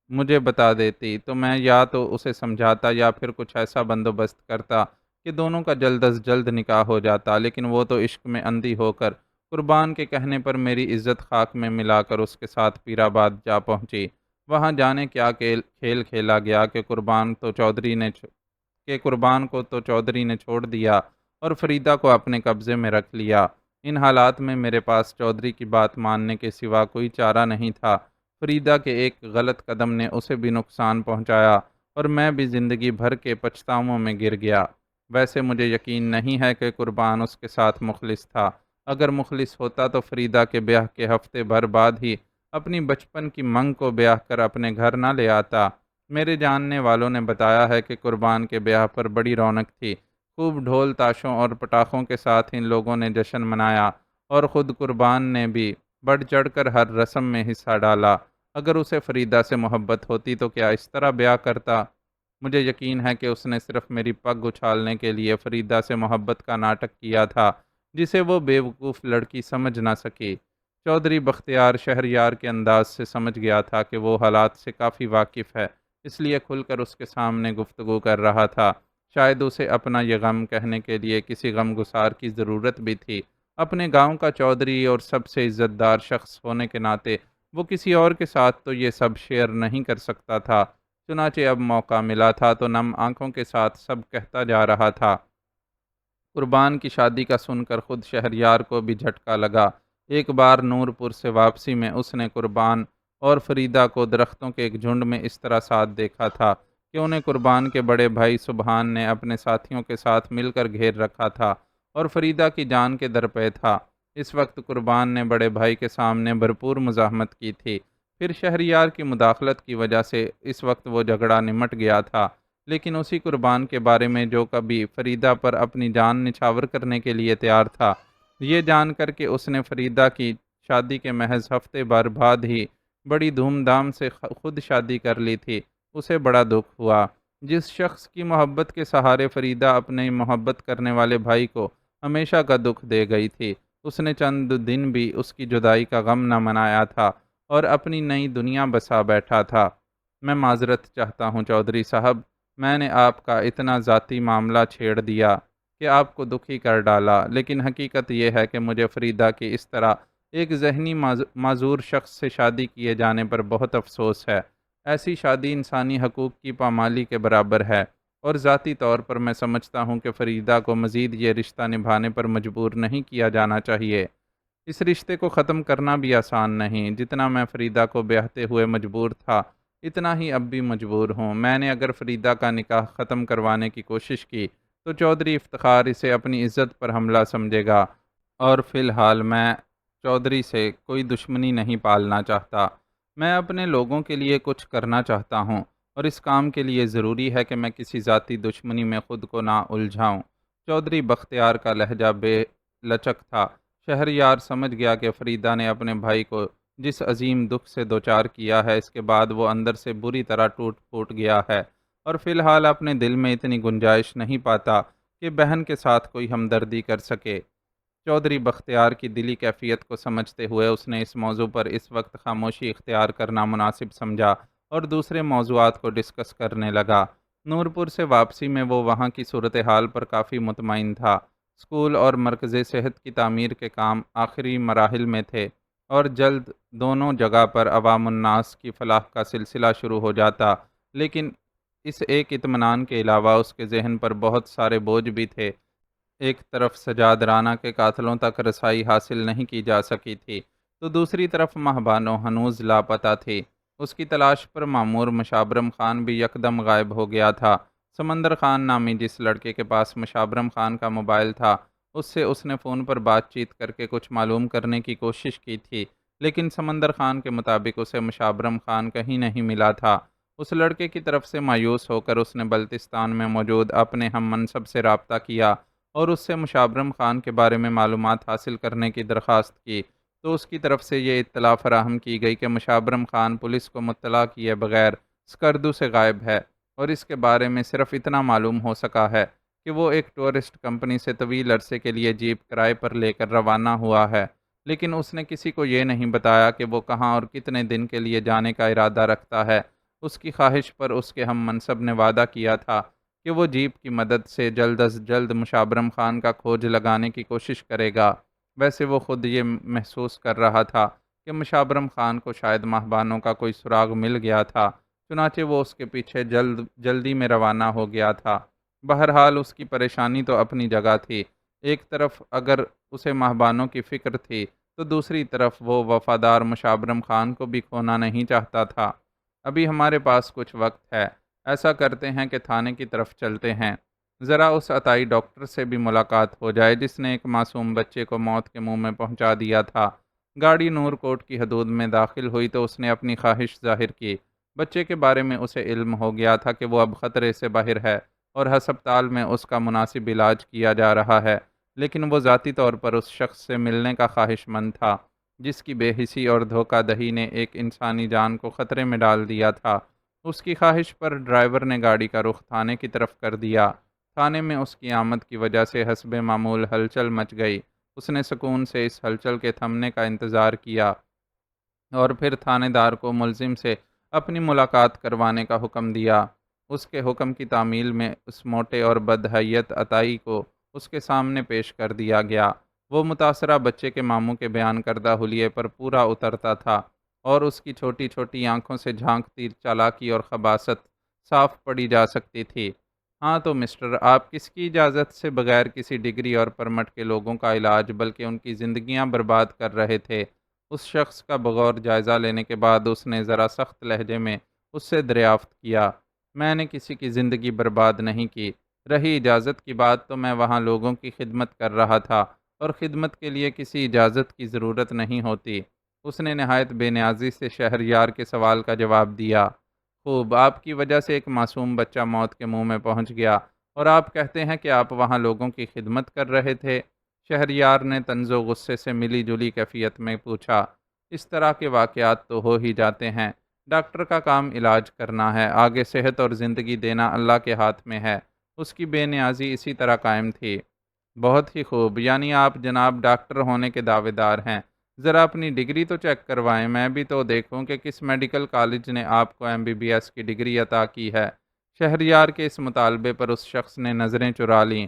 [SPEAKER 1] مجھے بتا دیتی تو میں یا تو اسے سمجھاتا یا پھر کچھ ایسا بندوبست کرتا کہ دونوں کا جلد از جلد نکاح ہو جاتا، لیکن وہ تو عشق میں اندھی ہو کر قربان کے کہنے پر میری عزت خاک میں ملا کر اس کے ساتھ پیر آباد جا پہنچی۔ وہاں جانے کیا کھیل کھیلا گیا کہ قربان کو تو چودھری نے چھوڑ دیا اور فریدہ کو اپنے قبضے میں رکھ لیا۔ ان حالات میں میرے پاس چودھری کی بات ماننے کے سوا کوئی چارہ نہیں تھا۔ فریدہ کے ایک غلط قدم نے اسے بھی نقصان پہنچایا اور میں بھی زندگی بھر کے پچھتاووں میں گر گیا۔ ویسے مجھے یقین نہیں ہے کہ قربان اس کے ساتھ مخلص تھا۔ اگر مخلص ہوتا تو فریدہ کے بیاہ کے ہفتے بھر بعد ہی اپنی بچپن کی منگ کو بیاہ کر اپنے گھر نہ لے آتا۔ میرے جاننے والوں نے بتایا ہے کہ قربان کے بیاہ پر بڑی رونق تھی، خوب ڈھول تاشوں اور پٹاخوں کے ساتھ ان لوگوں نے جشن منایا اور خود قربان نے بھی بڑھ چڑھ کر ہر رسم میں حصہ ڈالا۔ اگر اسے فریدہ سے محبت ہوتی تو کیا اس طرح بیاہ کرتا؟ مجھے یقین ہے کہ اس نے صرف میری پگ اچھالنے کے لیے فریدہ سے محبت کا ناٹک کیا تھا، جسے وہ بیوقوف لڑکی سمجھ نہ سکی۔ چودھری بختیار شہریار کے انداز سے سمجھ گیا تھا کہ وہ حالات سے کافی واقف ہے، اس لیے کھل کر اس کے سامنے گفتگو کر رہا تھا۔ شاید اسے اپنا یہ غم کہنے کے لیے کسی غم گسار کی ضرورت بھی تھی۔ اپنے گاؤں کا چودھری اور سب سے عزت دار شخص ہونے کے ناطے وہ کسی اور کے ساتھ تو یہ سب شیئر نہیں کر سکتا تھا۔ چنانچہ اب موقع ملا تھا تو نم آنکھوں کے ساتھ سب کہتا جا رہا تھا۔ قربان کی شادی کا سن کر خود شہریار کو بھی جھٹکا لگا۔ ایک بار نورپور سے واپسی میں اس نے قربان اور فریدہ کو درختوں کے ایک جھنڈ میں اس طرح ساتھ دیکھا تھا کہ انہیں قربان کے بڑے بھائی سبحان نے اپنے ساتھیوں کے ساتھ مل کر گھیر رکھا تھا اور فریدہ کی جان کے در پہ تھا۔ اس وقت قربان نے بڑے بھائی کے سامنے بھرپور مزاحمت کی تھی۔ پھر شہریار کی مداخلت کی وجہ سے اس وقت وہ جھگڑا نمٹ گیا تھا، لیکن اسی قربان کے بارے میں جو کبھی فریدہ پر اپنی جان نچھاور کرنے کے لیے تیار تھا۔ یہ جان کر کہ اس نے فریدہ کی شادی کے محض ہفتے بھر بعد ہی بڑی دھوم دھام سے خود شادی کر لی تھی، اسے بڑا دکھ ہوا۔ جس شخص کی محبت کے سہارے فریدہ اپنے محبت کرنے والے بھائی کو ہمیشہ کا دکھ دے گئی تھی، اس نے چند دن بھی اس کی جدائی کا غم نہ منایا تھا اور اپنی نئی دنیا بسا بیٹھا تھا۔ میں معذرت چاہتا ہوں چودھری صاحب، میں نے آپ کا اتنا ذاتی معاملہ چھیڑ دیا کہ آپ کو دکھی کر ڈالا، لیکن حقیقت یہ ہے کہ مجھے فریدہ کی اس طرح ایک ذہنی معذور شخص سے شادی کیے جانے پر بہت افسوس ہے۔ ایسی شادی انسانی حقوق کی پامالی کے برابر ہے، اور ذاتی طور پر میں سمجھتا ہوں کہ فریدہ کو مزید یہ رشتہ نبھانے پر مجبور نہیں کیا جانا چاہیے۔ اس رشتے کو ختم کرنا بھی آسان نہیں، جتنا میں فریدہ کو بیاہتے ہوئے مجبور تھا اتنا ہی اب بھی مجبور ہوں۔ میں نے اگر فریدہ کا نکاح ختم کروانے کی کوشش کی تو چودھری افتخار اسے اپنی عزت پر حملہ سمجھے گا، اور فی الحال میں چودھری سے کوئی دشمنی نہیں پالنا چاہتا۔ میں اپنے لوگوں کے لیے کچھ کرنا چاہتا ہوں، اور اس کام کے لیے ضروری ہے کہ میں کسی ذاتی دشمنی میں خود کو نہ الجھاؤں۔ چودھری بختیار کا لہجہ بے لچک تھا۔ شہریار سمجھ گیا کہ فریدہ نے اپنے بھائی کو جس عظیم دکھ سے دوچار کیا ہے، اس کے بعد وہ اندر سے بری طرح ٹوٹ پھوٹ گیا ہے، اور فی الحال اپنے دل میں اتنی گنجائش نہیں پاتا کہ بہن کے ساتھ کوئی ہمدردی کر سکے۔ چودھری بختیار کی دلی کیفیت کو سمجھتے ہوئے اس نے اس موضوع پر اس وقت خاموشی اختیار کرنا مناسب سمجھا اور دوسرے موضوعات کو ڈسکس کرنے لگا۔ نورپور سے واپسی میں وہ وہاں کی صورتحال پر کافی مطمئن تھا۔ اسکول اور مرکز صحت کی تعمیر کے کام آخری مراحل میں تھے، اور جلد دونوں جگہ پر عوام الناس کی فلاح کا سلسلہ شروع ہو جاتا، لیکن اس ایک اطمینان کے علاوہ اس کے ذہن پر بہت سارے بوجھ بھی تھے۔ ایک طرف سجاد رانا کے قاتلوں تک رسائی حاصل نہیں کی جا سکی تھی، تو دوسری طرف مہبانو ہنوز لاپتہ تھی۔ اس کی تلاش پر مامور مشابرم خان بھی یکدم غائب ہو گیا تھا۔ سمندر خان نامی جس لڑکے کے پاس مشابرم خان کا موبائل تھا، اس نے فون پر بات چیت کر کے کچھ معلوم کرنے کی کوشش کی تھی، لیکن سمندر خان کے مطابق اسے مشابرم خان کہیں نہیں ملا تھا۔ اس لڑکے کی طرف سے مایوس ہو کر اس نے بلتستان میں موجود اپنے ہم منصب سے رابطہ کیا اور اس سے مشابرم خان کے بارے میں معلومات حاصل کرنے کی درخواست کی، تو اس کی طرف سے یہ اطلاع فراہم کی گئی کہ مشابرم خان پولیس کو مطلع کیے بغیر اسکردو سے غائب ہے، اور اس کے بارے میں صرف اتنا معلوم ہو سکا ہے کہ وہ ایک ٹورسٹ کمپنی سے طویل عرصے کے لیے جیپ کرائے پر لے کر روانہ ہوا ہے، لیکن اس نے کسی کو یہ نہیں بتایا کہ وہ کہاں اور کتنے دن کے لیے جانے کا ارادہ رکھتا ہے۔ اس کی خواہش پر اس کے ہم منصب نے وعدہ کیا تھا کہ وہ جیپ کی مدد سے جلد از جلد مشابرم خان کا کھوج لگانے کی کوشش کرے گا۔ ویسے وہ خود یہ محسوس کر رہا تھا کہ مشابرم خان کو شاید مہبانوں کا کوئی سراغ مل گیا تھا، چنانچہ وہ اس کے پیچھے جلدی میں روانہ ہو گیا تھا۔ بہرحال اس کی پریشانی تو اپنی جگہ تھی۔ ایک طرف اگر اسے مہبانوں کی فکر تھی، تو دوسری طرف وہ وفادار مشابرم خان کو بھی کھونا نہیں چاہتا تھا۔ ابھی ہمارے پاس کچھ وقت ہے، ایسا کرتے ہیں کہ تھانے کی طرف چلتے ہیں، ذرا اس عطائی ڈاکٹر سے بھی ملاقات ہو جائے جس نے ایک معصوم بچے کو موت کے منہ میں پہنچا دیا تھا۔ گاڑی نور کوٹ کی حدود میں داخل ہوئی تو اس نے اپنی خواہش ظاہر کی۔ بچے کے بارے میں اسے علم ہو گیا تھا کہ وہ اب خطرے سے باہر ہے اور ہسپتال میں اس کا مناسب علاج کیا جا رہا ہے، لیکن وہ ذاتی طور پر اس شخص سے ملنے کا خواہش مند تھا جس کی بے حسی اور دھوکہ دہی نے ایک انسانی جان کو خطرے میں ڈال دیا تھا۔ اس کی خواہش پر ڈرائیور نے گاڑی کا رخ تھانے کی طرف کر دیا۔ تھانے میں اس کی آمد کی وجہ سے حسب معمول ہلچل مچ گئی۔ اس نے سکون سے اس ہلچل کے تھمنے کا انتظار کیا اور پھر تھانے دار کو ملزم سے اپنی ملاقات کروانے کا حکم دیا۔ اس کے حکم کی تعمیل میں اس موٹے اور بدحیت عطائی کو اس کے سامنے پیش کر دیا گیا۔ وہ متاثرہ بچے کے ماموں کے بیان کردہ حلیے پر پورا اترتا تھا، اور اس کی چھوٹی چھوٹی آنکھوں سے جھانکتی چالاکی اور خباثت صاف پڑھی جا سکتی تھی۔ ہاں تو مسٹر، آپ کس کی اجازت سے بغیر کسی ڈگری اور پرمٹ کے لوگوں کا علاج بلکہ ان کی زندگیاں برباد کر رہے تھے؟ اس شخص کا بغور جائزہ لینے کے بعد اس نے ذرا سخت لہجے میں اس سے دریافت کیا۔ میں نے کسی کی زندگی برباد نہیں کی۔ رہی اجازت کی بات تو میں وہاں لوگوں کی خدمت کر رہا تھا اور خدمت کے لیے کسی اجازت کی ضرورت نہیں ہوتی۔ اس نے نہایت بے نیازی سے شہریار کے سوال کا جواب دیا۔ خوب، آپ کی وجہ سے ایک معصوم بچہ موت کے منہ میں پہنچ گیا اور آپ کہتے ہیں کہ آپ وہاں لوگوں کی خدمت کر رہے تھے؟ شہریار نے طنز و غصے سے ملی جلی کیفیت میں پوچھا۔ اس طرح کے واقعات تو ہو ہی جاتے ہیں۔ ڈاکٹر کا کام علاج کرنا ہے، آگے صحت اور زندگی دینا اللہ کے ہاتھ میں ہے۔ اس کی بے نیازی اسی طرح قائم تھی۔ بہت ہی خوب، یعنی آپ جناب ڈاکٹر ہونے کے دعوے دار ہیں۔ ذرا اپنی ڈگری تو چیک کروائیں، میں بھی تو دیکھوں کہ کس میڈیکل کالج نے آپ کو MBBS کی ڈگری عطا کی ہے۔ شہریار کے اس مطالبے پر اس شخص نے نظریں چرا لیں۔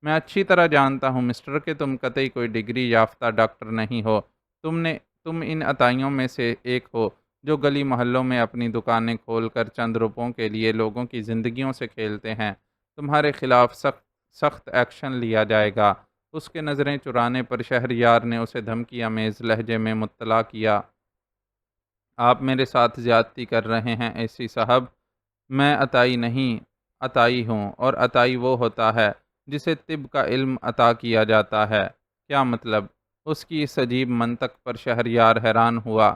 [SPEAKER 1] میں اچھی طرح جانتا ہوں مسٹر کہ تم قطعی کوئی ڈگری یافتہ ڈاکٹر نہیں ہو۔ تم ان عطائیوں میں سے ایک ہو جو گلی محلوں میں اپنی دکانیں کھول کر چند روپوں کے لیے لوگوں کی زندگیوں سے کھیلتے ہیں۔ تمہارے خلاف سخت سخت ایکشن لیا جائے گا۔ اس کے نظریں چرانے پر شہریار نے اسے دھمکی آمیز لہجے میں مطلع کیا۔ آپ میرے ساتھ زیادتی کر رہے ہیں ایسی صاحب۔ میں عطائی نہیں، عطائی ہوں، اور عطائی وہ ہوتا ہے جسے طب کا علم عطا کیا جاتا ہے۔ کیا مطلب؟ اس کی اس عجیب منطق پر شہریار حیران ہوا۔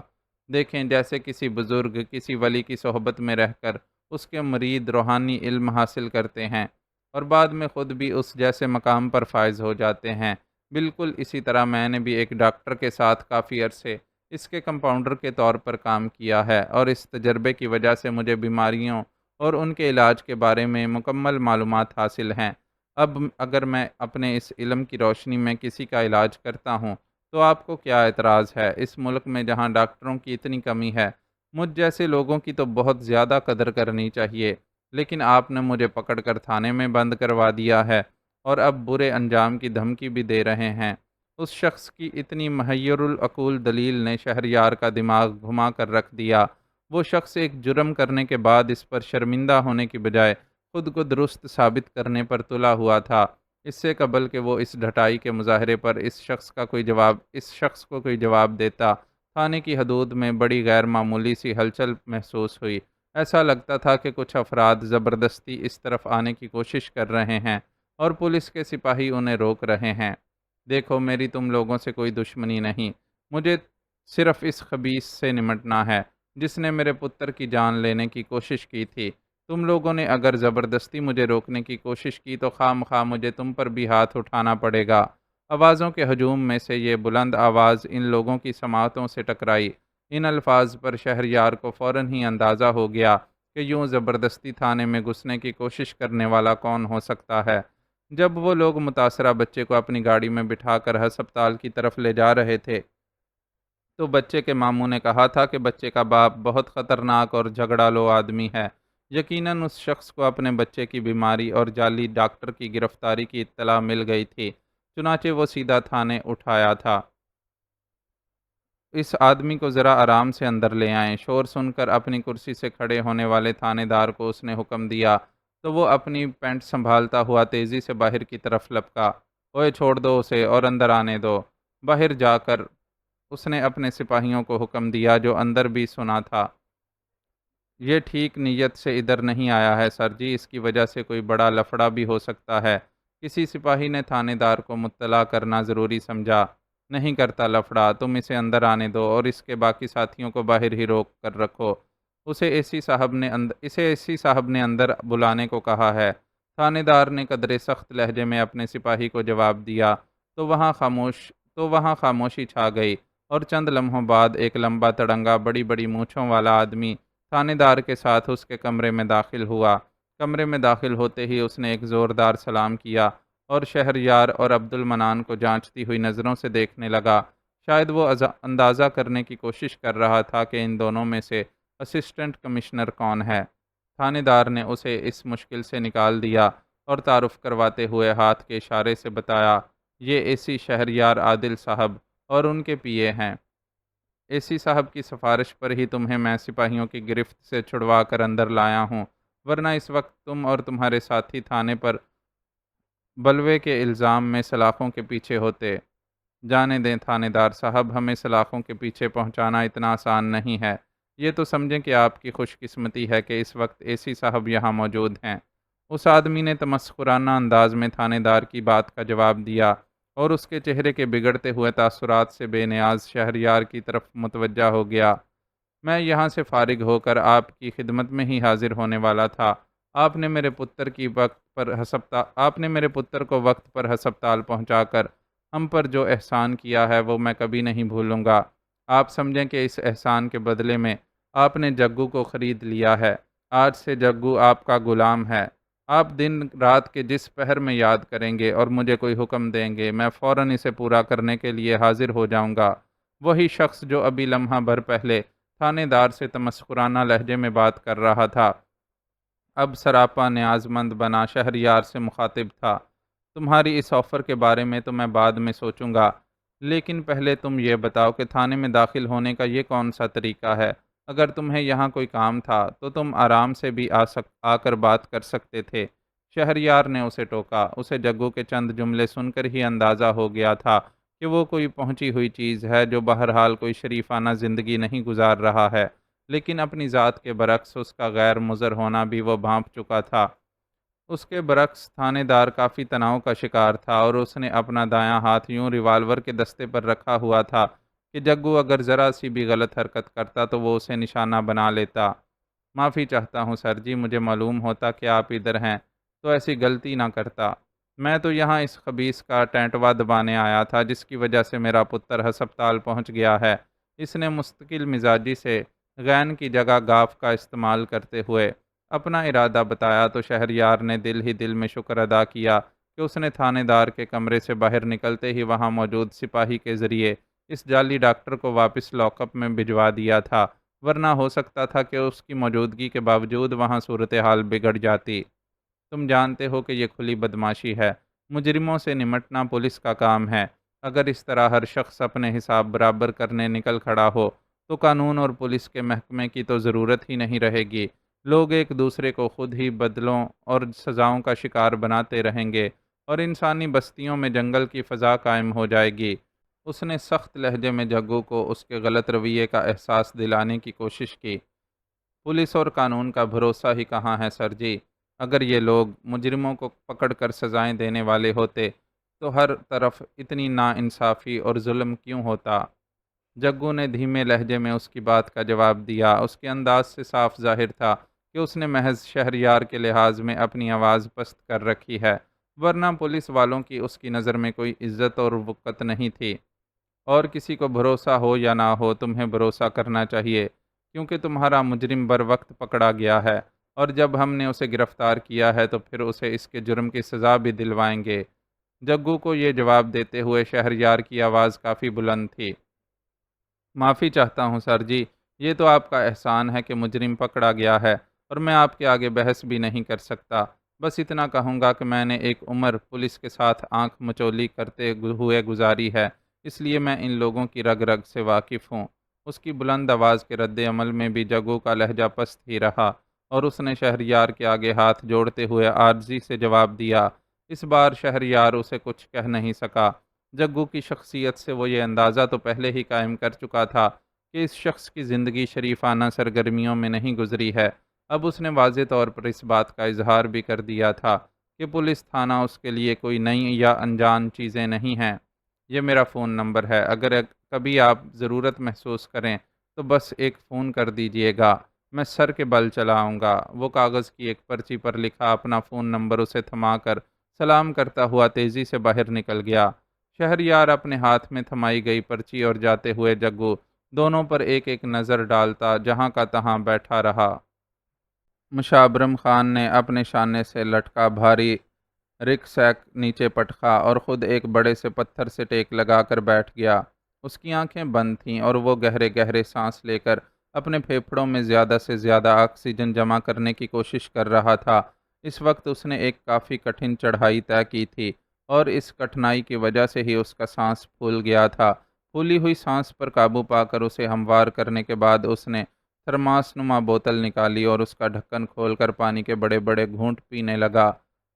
[SPEAKER 1] دیکھیں، جیسے کسی بزرگ کسی ولی کی صحبت میں رہ کر اس کے مرید روحانی علم حاصل کرتے ہیں اور بعد میں خود بھی اس جیسے مقام پر فائز ہو جاتے ہیں، بالکل اسی طرح میں نے بھی ایک ڈاکٹر کے ساتھ کافی عرصے اس کے کمپاؤنڈر کے طور پر کام کیا ہے، اور اس تجربے کی وجہ سے مجھے بیماریوں اور ان کے علاج کے بارے میں مکمل معلومات حاصل ہیں۔ اب اگر میں اپنے اس علم کی روشنی میں کسی کا علاج کرتا ہوں تو آپ کو کیا اعتراض ہے؟ اس ملک میں جہاں ڈاکٹروں کی اتنی کمی ہے، مجھ جیسے لوگوں کی تو بہت زیادہ قدر کرنی چاہیے، لیکن آپ نے مجھے پکڑ کر تھانے میں بند کروا دیا ہے اور اب برے انجام کی دھمکی بھی دے رہے ہیں۔ اس شخص کی اتنی محیر العقول دلیل نے شہریار کا دماغ گھما کر رکھ دیا۔ وہ شخص ایک جرم کرنے کے بعد اس پر شرمندہ ہونے کی بجائے خود کو درست ثابت کرنے پر تلا ہوا تھا۔ اس سے قبل کہ وہ اس ڈھٹائی کے مظاہرے پر اس شخص کو کوئی جواب دیتا، تھانے کی حدود میں بڑی غیر معمولی سی ہلچل محسوس ہوئی۔ ایسا لگتا تھا کہ کچھ افراد زبردستی اس طرف آنے کی کوشش کر رہے ہیں اور پولیس کے سپاہی انہیں روک رہے ہیں۔ دیکھو، میری تم لوگوں سے کوئی دشمنی نہیں، مجھے صرف اس خبیث سے نمٹنا ہے جس نے میرے پتر کی جان لینے کی کوشش کی تھی۔ تم لوگوں نے اگر زبردستی مجھے روکنے کی کوشش کی تو خواہ مخواہ مجھے تم پر بھی ہاتھ اٹھانا پڑے گا۔ آوازوں کے ہجوم میں سے یہ بلند آواز ان لوگوں کی سماعتوں سے ٹکرائی۔ ان الفاظ پر شہریار کو فوراً ہی اندازہ ہو گیا کہ یوں زبردستی تھانے میں گھسنے کی کوشش کرنے والا کون ہو سکتا ہے۔ جب وہ لوگ متاثرہ بچے کو اپنی گاڑی میں بٹھا کر ہسپتال کی طرف لے جا رہے تھے تو بچے کے ماموں نے کہا تھا کہ بچے کا باپ بہت خطرناک اور جھگڑالو آدمی ہے۔ یقیناً اس شخص کو اپنے بچے کی بیماری اور جعلی ڈاکٹر کی گرفتاری کی اطلاع مل گئی تھی، چنانچہ وہ سیدھا تھانے اٹھایا تھا۔ اس آدمی کو ذرا آرام سے اندر لے آئیں۔ شور سن کر اپنی کرسی سے کھڑے ہونے والے تھانے دار کو اس نے حکم دیا تو وہ اپنی پینٹ سنبھالتا ہوا تیزی سے باہر کی طرف لپکا۔ اوئے، چھوڑ دو اسے اور اندر آنے دو۔ باہر جا کر اس نے اپنے سپاہیوں کو حکم دیا جو اندر بھی سنا تھا۔ یہ ٹھیک نیت سے ادھر نہیں آیا ہے سر جی، اس کی وجہ سے کوئی بڑا لفڑا بھی ہو سکتا ہے۔ کسی سپاہی نے تھانے دار کو مطلع کرنا ضروری سمجھا۔ نہیں کرتا لفڑا، تم اسے اندر آنے دو اور اس کے باقی ساتھیوں کو باہر ہی روک کر رکھو۔ اسے اسی صاحب نے اندر بلانے کو کہا ہے۔ تھانے دار نے قدرے سخت لہجے میں اپنے سپاہی کو جواب دیا تو وہاں خاموشی چھا گئی، اور چند لمحوں بعد ایک لمبا تڑنگا بڑی بڑی مونچھوں والا آدمی تھانے دار کے ساتھ اس کے کمرے میں داخل ہوا۔ کمرے میں داخل ہوتے ہی اس نے ایک زوردار سلام کیا اور شہریار اور عبد المنان کو جانچتی ہوئی نظروں سے دیکھنے لگا۔ شاید وہ اندازہ کرنے کی کوشش کر رہا تھا کہ ان دونوں میں سے اسسٹنٹ کمشنر کون ہے۔ تھانے دار نے اسے اس مشکل سے نکال دیا اور تعارف کرواتے ہوئے ہاتھ کے اشارے سے بتایا، یہ AC شہریار عادل صاحب اور ان کے PA ہیں۔ AC صاحب کی سفارش پر ہی تمہیں میں سپاہیوں کی گرفت سے چھڑوا کر اندر لایا ہوں۔ ورنہ اس وقت تم اور تمہارے ساتھی تھانے پر بلوے کے الزام میں سلاخوں کے پیچھے ہوتے۔ جانے دیں تھانے دار صاحب، ہمیں سلاخوں کے پیچھے پہنچانا اتنا آسان نہیں ہے۔ یہ تو سمجھیں کہ آپ کی خوش قسمتی ہے کہ اس وقت اے سی صاحب یہاں موجود ہیں۔ اس آدمی نے تمسخرانہ انداز میں تھانے دار کی بات کا جواب دیا اور اس کے چہرے کے بگڑتے ہوئے تاثرات سے بے نیاز شہریار کی طرف متوجہ ہو گیا۔ میں یہاں سے فارغ ہو کر آپ کی خدمت میں ہی حاضر ہونے والا تھا۔ آپ نے میرے پتر کو وقت پر ہسپتال پہنچا کر ہم پر جو احسان کیا ہے وہ میں کبھی نہیں بھولوں گا۔ آپ سمجھیں کہ اس احسان کے بدلے میں آپ نے جگو کو خرید لیا ہے۔ آج سے جگو آپ کا غلام ہے۔ آپ دن رات کے جس پہر میں یاد کریں گے اور مجھے کوئی حکم دیں گے، میں فوراً اسے پورا کرنے کے لیے حاضر ہو جاؤں گا۔ وہی شخص جو ابھی لمحہ بھر پہلے تھانے دار سے تمسخرانہ لہجے میں بات کر رہا تھا، اب سراپا نیازمند بنا شہریار سے مخاطب تھا۔ تمہاری اس آفر کے بارے میں تو میں بعد میں سوچوں گا، لیکن پہلے تم یہ بتاؤ کہ تھانے میں داخل ہونے کا یہ کون سا طریقہ ہے؟ اگر تمہیں یہاں کوئی کام تھا تو تم آرام سے بھی آ کر بات کر سکتے تھے۔ شہریار نے اسے ٹوکا۔ اسے جگو کے چند جملے سن کر ہی اندازہ ہو گیا تھا کہ وہ کوئی پہنچی ہوئی چیز ہے جو بہرحال کوئی شریفانہ زندگی نہیں گزار رہا ہے، لیکن اپنی ذات کے برعکس اس کا غیر مضر ہونا بھی وہ بھانپ چکا تھا۔ اس کے برعکس تھانے دار کافی تناؤ کا شکار تھا اور اس نے اپنا دایاں ہاتھ یوں ریوالور کے دستے پر رکھا ہوا تھا کہ جگو اگر ذرا سی بھی غلط حرکت کرتا تو وہ اسے نشانہ بنا لیتا۔ معافی چاہتا ہوں سر جی، مجھے معلوم ہوتا کہ آپ ادھر ہیں تو ایسی غلطی نہ کرتا۔ میں تو یہاں اس خبیث کا ٹینٹوا دبانے آیا تھا جس کی وجہ سے میرا پتر ہسپتال پہنچ گیا ہے۔ اس نے مستقل مزاجی سے غین کی جگہ گاف کا استعمال کرتے ہوئے اپنا ارادہ بتایا تو شہریار نے دل ہی دل میں شکر ادا کیا کہ اس نے تھانے دار کے کمرے سے باہر نکلتے ہی وہاں موجود سپاہی کے ذریعے اس جعلی ڈاکٹر کو واپس لاک اپ میں بھجوا دیا تھا، ورنہ ہو سکتا تھا کہ اس کی موجودگی کے باوجود وہاں صورتحال بگڑ جاتی۔ تم جانتے ہو کہ یہ کھلی بدماشی ہے۔ مجرموں سے نمٹنا پولیس کا کام ہے۔ اگر اس طرح ہر شخص اپنے حساب برابر کرنے نکل کھڑا ہو تو قانون اور پولیس کے محکمے کی تو ضرورت ہی نہیں رہے گی۔ لوگ ایک دوسرے کو خود ہی بدلوں اور سزاؤں کا شکار بناتے رہیں گے اور انسانی بستیوں میں جنگل کی فضا قائم ہو جائے گی۔ اس نے سخت لہجے میں جگو کو اس کے غلط رویے کا احساس دلانے کی کوشش کی۔ پولیس اور قانون کا بھروسہ ہی کہاں ہے سر جی؟ اگر یہ لوگ مجرموں کو پکڑ کر سزائیں دینے والے ہوتے تو ہر طرف اتنی ناانصافی اور ظلم کیوں ہوتا؟ جگو نے دھیمے لہجے میں اس کی بات کا جواب دیا۔ اس کے انداز سے صاف ظاہر تھا کہ اس نے محض شہریار کے لحاظ میں اپنی آواز پست کر رکھی ہے، ورنہ پولیس والوں کی اس کی نظر میں کوئی عزت اور وقت نہیں تھی۔ اور کسی کو بھروسہ ہو یا نہ ہو، تمہیں بھروسہ کرنا چاہیے کیونکہ تمہارا مجرم بر وقت پکڑا گیا ہے، اور جب ہم نے اسے گرفتار کیا ہے تو پھر اسے اس کے جرم کی سزا بھی دلوائیں گے۔ جگو کو یہ جواب دیتے ہوئے شہریار کی آواز کافی بلند تھی۔ معافی چاہتا ہوں سر جی، یہ تو آپ کا احسان ہے کہ مجرم پکڑا گیا ہے اور میں آپ کے آگے بحث بھی نہیں کر سکتا۔ بس اتنا کہوں گا کہ میں نے ایک عمر پولیس کے ساتھ آنکھ مچولی کرتے ہوئے گزاری ہے، اس لیے میں ان لوگوں کی رگ رگ سے واقف ہوں۔ اس کی بلند آواز کے رد عمل میں بھی جگو کا لہجہ پست ہی رہا اور اس نے شہریار کے آگے ہاتھ جوڑتے ہوئے عاجزی سے جواب دیا۔ اس بار شہریار اسے کچھ کہہ نہیں سکا۔ جگو کی شخصیت سے وہ یہ اندازہ تو پہلے ہی قائم کر چکا تھا کہ اس شخص کی زندگی شریفانہ سرگرمیوں میں نہیں گزری ہے۔ اب اس نے واضح طور پر اس بات کا اظہار بھی کر دیا تھا کہ پولیس تھانہ اس کے لیے کوئی نئی یا انجان چیزیں نہیں ہیں۔ یہ میرا فون نمبر ہے، اگر کبھی آپ ضرورت محسوس کریں تو بس ایک فون کر دیجئے گا، میں سر کے بل چلا آؤں گا۔ وہ کاغذ کی ایک پرچی پر لکھا اپنا فون نمبر اسے تھما کر سلام کرتا ہوا تیزی سے باہر نکل گیا۔ شہریار اپنے ہاتھ میں تھمائی گئی پرچی اور جاتے ہوئے جگو دونوں پر ایک ایک نظر ڈالتا جہاں کا تہاں بیٹھا رہا۔ مشابرم خان نے اپنے شانے سے لٹکا بھاری رک سیک نیچے پٹخا اور خود ایک بڑے سے پتھر سے ٹیک لگا کر بیٹھ گیا۔ اس کی آنکھیں بند تھیں اور وہ گہرے گہرے سانس لے کر اپنے پھیپھڑوں میں زیادہ سے زیادہ آکسیجن جمع کرنے کی کوشش کر رہا تھا۔ اس وقت اس نے ایک کافی کٹھن چڑھائی طے کی تھی اور اس کٹھنائی کی وجہ سے ہی اس کا سانس پھول گیا تھا۔ پھولی ہوئی سانس پر قابو پا کر اسے ہموار کرنے کے بعد اس نے تھرماس نما بوتل نکالی اور اس کا ڈھکن کھول کر پانی کے بڑے بڑے گھونٹ پینے لگا۔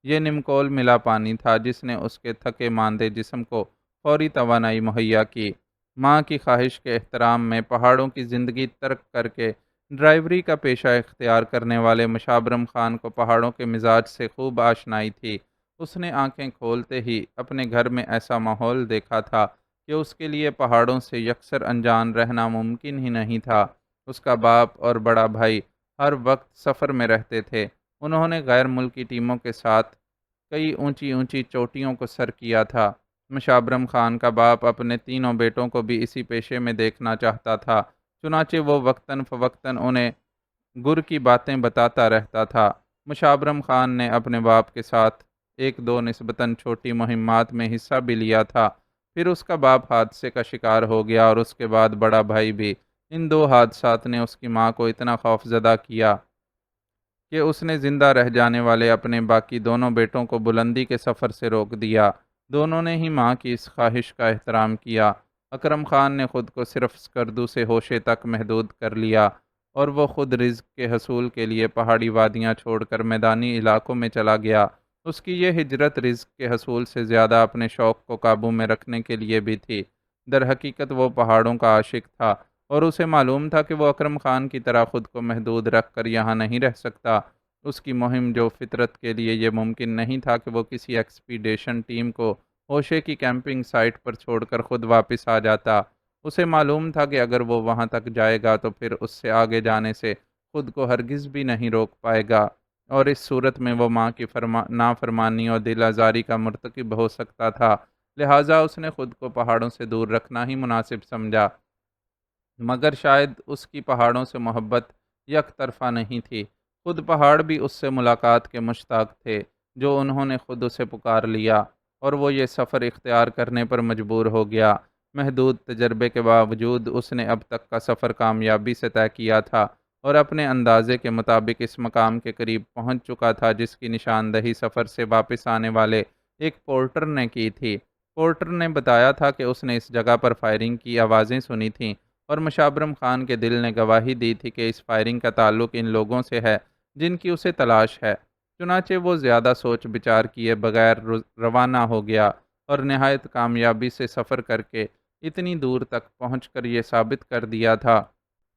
[SPEAKER 1] یہ نمکول ملا پانی تھا جس نے اس کے تھکے ماندے جسم کو فوری توانائی مہیا کی۔ ماں کی خواہش کے احترام میں پہاڑوں کی زندگی ترک کر کے ڈرائیوری کا پیشہ اختیار کرنے والے مشابرم خان کو پہاڑوں کے مزاج سے خوب آشنائی تھی۔ اس نے آنکھیں کھولتے ہی اپنے گھر میں ایسا ماحول دیکھا تھا کہ اس کے لیے پہاڑوں سے یکسر انجان رہنا ممکن ہی نہیں تھا۔ اس کا باپ اور بڑا بھائی ہر وقت سفر میں رہتے تھے۔ انہوں نے غیر ملکی ٹیموں کے ساتھ کئی اونچی اونچی چوٹیوں کو سر کیا تھا۔ مشابرم خان کا باپ اپنے تینوں بیٹوں کو بھی اسی پیشے میں دیکھنا چاہتا تھا، چنانچہ وہ وقتاً فوقتاً انہیں گر کی باتیں بتاتا رہتا تھا۔ مشابرم خان نے اپنے باپ کے ساتھ ایک دو نسبتاً چھوٹی مہمات میں حصہ بھی لیا تھا، پھر اس کا باپ حادثے کا شکار ہو گیا اور اس کے بعد بڑا بھائی بھی۔ ان دو حادثات نے اس کی ماں کو اتنا خوفزدہ کیا کہ اس نے زندہ رہ جانے والے اپنے باقی دونوں بیٹوں کو بلندی کے سفر سے روک دیا۔ دونوں نے ہی ماں کی اس خواہش کا احترام کیا۔ اکرم خان نے خود کو صرف اسکردو سے ہوشے تک محدود کر لیا اور وہ خود رزق کے حصول کے لیے پہاڑی وادیاں چھوڑ کر میدانی علاقوں میں چلا گیا۔ اس کی یہ ہجرت رزق کے حصول سے زیادہ اپنے شوق کو قابو میں رکھنے کے لیے بھی تھی۔ در حقیقت وہ پہاڑوں کا عاشق تھا اور اسے معلوم تھا کہ وہ اکرم خان کی طرح خود کو محدود رکھ کر یہاں نہیں رہ سکتا۔ اس کی مہم جو فطرت کے لیے یہ ممکن نہیں تھا کہ وہ کسی ایکسپیڈیشن ٹیم کو ہوشے کی کیمپنگ سائٹ پر چھوڑ کر خود واپس آ جاتا۔ اسے معلوم تھا کہ اگر وہ وہاں تک جائے گا تو پھر اس سے آگے جانے سے خود کو ہرگز بھی نہیں روک پائے گا، اور اس صورت میں وہ ماں کی نافرمانی اور دل آزاری کا مرتکب ہو سکتا تھا۔ لہٰذا اس نے خود کو پہاڑوں سے دور رکھنا ہی مناسب سمجھا، مگر شاید اس کی پہاڑوں سے محبت یک طرفہ نہیں تھی۔ خود پہاڑ بھی اس سے ملاقات کے مشتاق تھے، جو انہوں نے خود اسے پکار لیا اور وہ یہ سفر اختیار کرنے پر مجبور ہو گیا۔ محدود تجربے کے باوجود اس نے اب تک کا سفر کامیابی سے طے کیا تھا اور اپنے اندازے کے مطابق اس مقام کے قریب پہنچ چکا تھا جس کی نشاندہی سفر سے واپس آنے والے ایک پورٹر نے کی تھی۔ پورٹر نے بتایا تھا کہ اس نے اس جگہ پر فائرنگ کی آوازیں سنی تھیں اور مشابرم خان کے دل نے گواہی دی تھی کہ اس فائرنگ کا تعلق ان لوگوں سے ہے جن کی اسے تلاش ہے۔ چنانچہ وہ زیادہ سوچ بچار کیے بغیر روانہ ہو گیا اور نہایت کامیابی سے سفر کر کے اتنی دور تک پہنچ کر یہ ثابت کر دیا تھا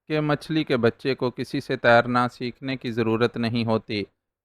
[SPEAKER 1] کہ مچھلی کے بچے کو کسی سے تیرنا سیکھنے کی ضرورت نہیں ہوتی۔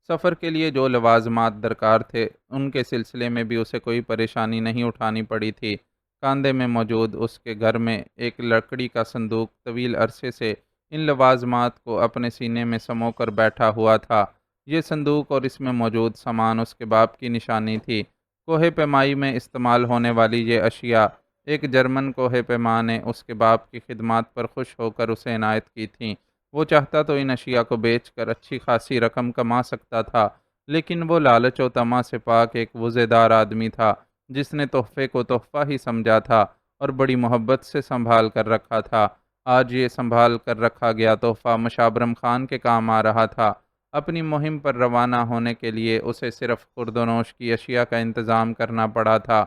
[SPEAKER 1] سفر کے لیے جو لوازمات درکار تھے ان کے سلسلے میں بھی اسے کوئی پریشانی نہیں اٹھانی پڑی تھی۔ کاندھے میں موجود اس کے گھر میں ایک لکڑی کا صندوق طویل عرصے سے ان لوازمات کو اپنے سینے میں سمو کر بیٹھا ہوا تھا۔ یہ صندوق اور اس میں موجود سامان اس کے باپ کی نشانی تھی۔ کوہ پیمائی میں استعمال ہونے والی یہ اشیاء ایک جرمن کوہ پیما نے اس کے باپ کی خدمات پر خوش ہو کر اسے عنایت کی تھیں۔ وہ چاہتا تو ان اشیاء کو بیچ کر اچھی خاصی رقم کما سکتا تھا، لیکن وہ لالچ و طمع سے پاک ایک وعدے دار آدمی تھا جس نے تحفے کو تحفہ ہی سمجھا تھا اور بڑی محبت سے سنبھال کر رکھا تھا۔ آج یہ سنبھال کر رکھا گیا تحفہ مشابرم خان کے کام آ رہا تھا۔ اپنی مہم پر روانہ ہونے کے لیے اسے صرف خورد و نوش کی اشیاء کا انتظام کرنا پڑا تھا۔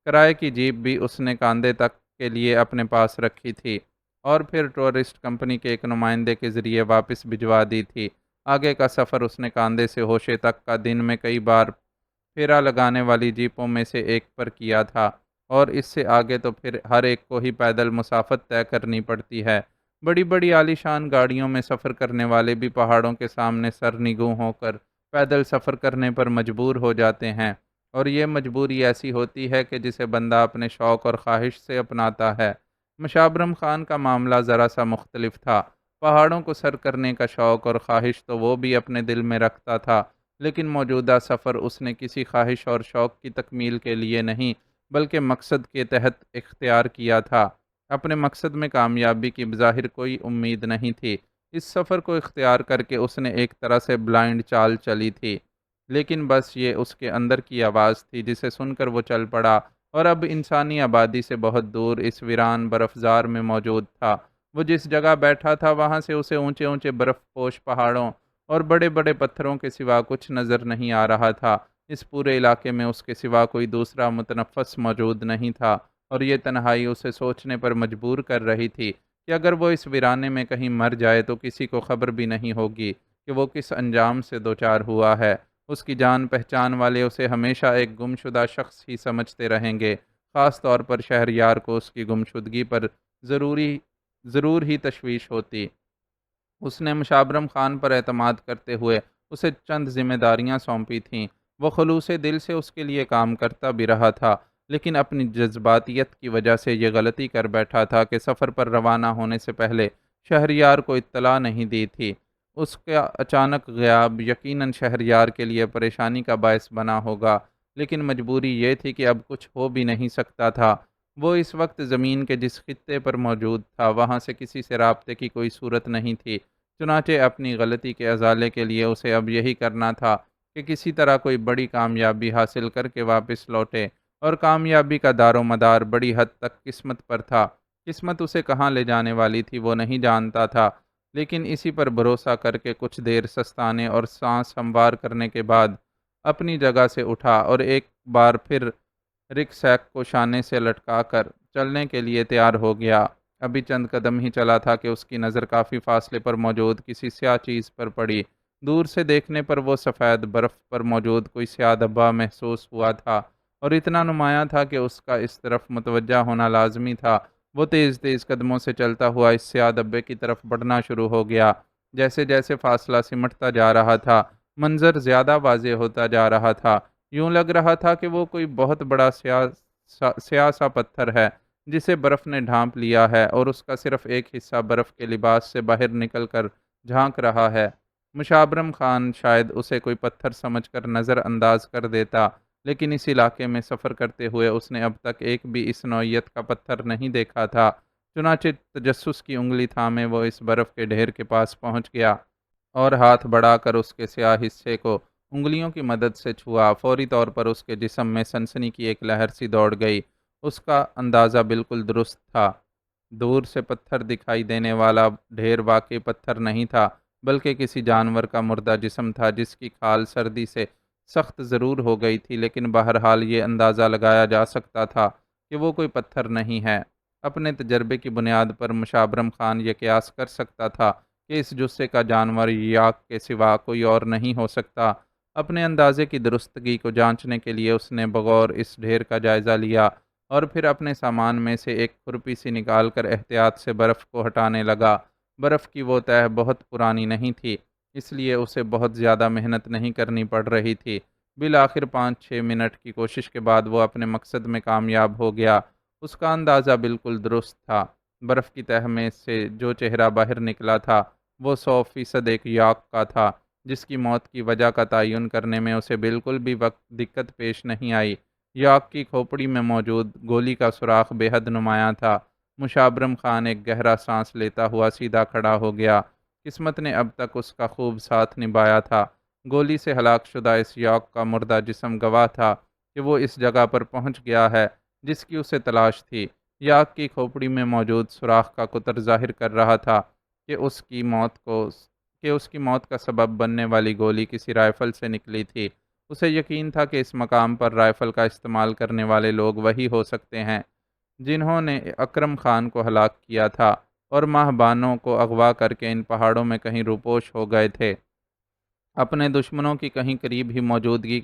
[SPEAKER 1] کرائے کی جیپ بھی اس نے کاندھے تک کے لیے اپنے پاس رکھی تھی اور پھر ٹورسٹ کمپنی کے ایک نمائندے کے ذریعے واپس بھجوا دی تھی۔ آگے کا سفر اس نے کاندھے سے ہوشے تک کا دن میں کئی بار پھیرا لگانے والی جیپوں میں سے ایک پر کیا تھا، اور اس سے آگے تو پھر ہر ایک کو ہی پیدل مسافت طے کرنی پڑتی ہے۔ بڑی بڑی عالیشان گاڑیوں میں سفر کرنے والے بھی پہاڑوں کے سامنے سرنگوں ہو کر پیدل سفر کرنے پر مجبور ہو جاتے ہیں، اور یہ مجبوری ایسی ہوتی ہے کہ جسے بندہ اپنے شوق اور خواہش سے اپناتا ہے۔ مشابرم خان کا معاملہ ذرا سا مختلف تھا۔ پہاڑوں کو سر کرنے کا شوق اور خواہش تو وہ بھی اپنے دل میں رکھتا تھا، لیکن موجودہ سفر اس نے کسی خواہش اور شوق کی تکمیل کے لیے نہیں بلکہ مقصد کے تحت اختیار کیا تھا۔ اپنے مقصد میں کامیابی کی بظاہر کوئی امید نہیں تھی۔ اس سفر کو اختیار کر کے اس نے ایک طرح سے بلائنڈ چال چلی تھی، لیکن بس یہ اس کے اندر کی آواز تھی جسے سن کر وہ چل پڑا اور اب انسانی آبادی سے بہت دور اس ویران برفزار میں موجود تھا۔ وہ جس جگہ بیٹھا تھا وہاں سے اسے اونچے اونچے برف پوش پہاڑوں اور بڑے بڑے پتھروں کے سوا کچھ نظر نہیں آ رہا تھا۔ اس پورے علاقے میں اس کے سوا کوئی دوسرا متنفس موجود نہیں تھا، اور یہ تنہائی اسے سوچنے پر مجبور کر رہی تھی کہ اگر وہ اس ویرانے میں کہیں مر جائے تو کسی کو خبر بھی نہیں ہوگی کہ وہ کس انجام سے دوچار ہوا ہے۔ اس کی جان پہچان والے اسے ہمیشہ ایک گمشدہ شخص ہی سمجھتے رہیں گے، خاص طور پر شہریار کو اس کی گمشدگی پر ضرور ہی تشویش ہوتی۔ اس نے مشابرم خان پر اعتماد کرتے ہوئے اسے چند ذمہ داریاں سونپی تھیں۔ وہ خلوص دل سے اس کے لیے کام کرتا بھی رہا تھا، لیکن اپنی جذباتیت کی وجہ سے یہ غلطی کر بیٹھا تھا کہ سفر پر روانہ ہونے سے پہلے شہریار کو اطلاع نہیں دی تھی۔ اس کا اچانک غیاب یقیناً شہریار کے لیے پریشانی کا باعث بنا ہوگا، لیکن مجبوری یہ تھی کہ اب کچھ ہو بھی نہیں سکتا تھا۔ وہ اس وقت زمین کے جس خطے پر موجود تھا وہاں سے کسی سے رابطے کی کوئی صورت نہیں تھی، چنانچہ اپنی غلطی کے ازالے کے لیے اسے اب یہی کرنا تھا کہ کسی طرح کوئی بڑی کامیابی حاصل کر کے واپس لوٹے، اور کامیابی کا دار و مدار بڑی حد تک قسمت پر تھا۔ قسمت اسے کہاں لے جانے والی تھی وہ نہیں جانتا تھا، لیکن اسی پر بھروسہ کر کے کچھ دیر سستانے اور سانس ہموار کرنے کے بعد اپنی جگہ سے اٹھا اور ایک بار پھر رکسیک کو شانے سے لٹکا کر چلنے کے لیے تیار ہو گیا۔ ابھی چند قدم ہی چلا تھا کہ اس کی نظر کافی فاصلے پر موجود کسی سیاہ چیز پر پڑی۔ دور سے دیکھنے پر وہ سفید برف پر موجود کوئی سیاہ دھبا محسوس ہوا تھا، اور اتنا نمایاں تھا کہ اس کا اس طرف متوجہ ہونا لازمی تھا۔ وہ تیز تیز قدموں سے چلتا ہوا اس سیاہ دھبے کی طرف بڑھنا شروع ہو گیا۔ جیسے جیسے فاصلہ سمٹتا جا رہا تھا، منظر زیادہ واضح ہوتا جا رہا تھا۔ یوں لگ رہا تھا کہ وہ کوئی بہت بڑا سیاہ سا پتھر ہے جسے برف نے ڈھانپ لیا ہے، اور اس کا صرف ایک حصہ برف کے لباس سے باہر نکل کر جھانک رہا ہے۔ مشابرم خان شاید اسے کوئی پتھر سمجھ کر نظر انداز کر دیتا، لیکن اس علاقے میں سفر کرتے ہوئے اس نے اب تک ایک بھی اس نوعیت کا پتھر نہیں دیکھا تھا۔ چنانچہ تجسس کی انگلی تھامے وہ اس برف کے ڈھیر کے پاس پہنچ گیا اور ہاتھ بڑھا کر اس کے سیاہ حصے کو انگلیوں کی مدد سے چھوا۔ فوری طور پر اس کے جسم میں سنسنی کی ایک لہر سی دوڑ گئی۔ اس کا اندازہ بالکل درست تھا۔ دور سے پتھر دکھائی دینے والا ڈھیر واقعی پتھر نہیں تھا، بلکہ کسی جانور کا مردہ جسم تھا جس کی کھال سردی سے سخت ضرور ہو گئی تھی، لیکن بہرحال یہ اندازہ لگایا جا سکتا تھا کہ وہ کوئی پتھر نہیں ہے۔ اپنے تجربے کی بنیاد پر مشابرم خان یہ قیاس کر سکتا تھا کہ اس جثے کا جانور یاک کے سوا کوئی اور نہیں ہو سکتا۔ اپنے اندازے کی درستگی کو جانچنے کے لیے اس نے بغور اس ڈھیر کا جائزہ لیا، اور پھر اپنے سامان میں سے ایک کھرپی سی نکال کر احتیاط سے برف کو ہٹانے لگا۔ برف کی وہ تہہ بہت پرانی نہیں تھی، اس لیے اسے بہت زیادہ محنت نہیں کرنی پڑ رہی تھی۔ بالآخر 5-6 منٹ کی کوشش کے بعد وہ اپنے مقصد میں کامیاب ہو گیا۔ اس کا اندازہ بالکل درست تھا۔ برف کی تہہ میں سے جو چہرہ باہر نکلا تھا وہ 100% ایک یاک کا تھا، جس کی موت کی وجہ کا تعین کرنے میں اسے بالکل بھی دقت پیش نہیں آئی۔ یاک کی کھوپڑی میں موجود گولی کا سوراخ بے حد نمایاں تھا۔ مشابرم خان ایک گہرا سانس لیتا ہوا سیدھا کھڑا ہو گیا۔ قسمت نے اب تک اس کا خوب ساتھ نبھایا تھا۔ گولی سے ہلاک شدہ اس یاک کا مردہ جسم گواہ تھا کہ وہ اس جگہ پر پہنچ گیا ہے جس کی اسے تلاش تھی۔ یاک کی کھوپڑی میں موجود سوراخ کا قطر ظاہر کر رہا تھا کہ اس کی موت کا سبب بننے والی گولی کسی رائفل سے نکلی تھی۔ اسے یقین تھا کہ اس مقام پر رائفل کا استعمال کرنے والے لوگ وہی ہو سکتے ہیں جنہوں نے اکرم خان کو ہلاک کیا تھا اور ماہبانوں کو اغوا کر کے ان پہاڑوں میں کہیں روپوش ہو گئے تھے۔ اپنے دشمنوں کی کہیں قریب ہی موجودگی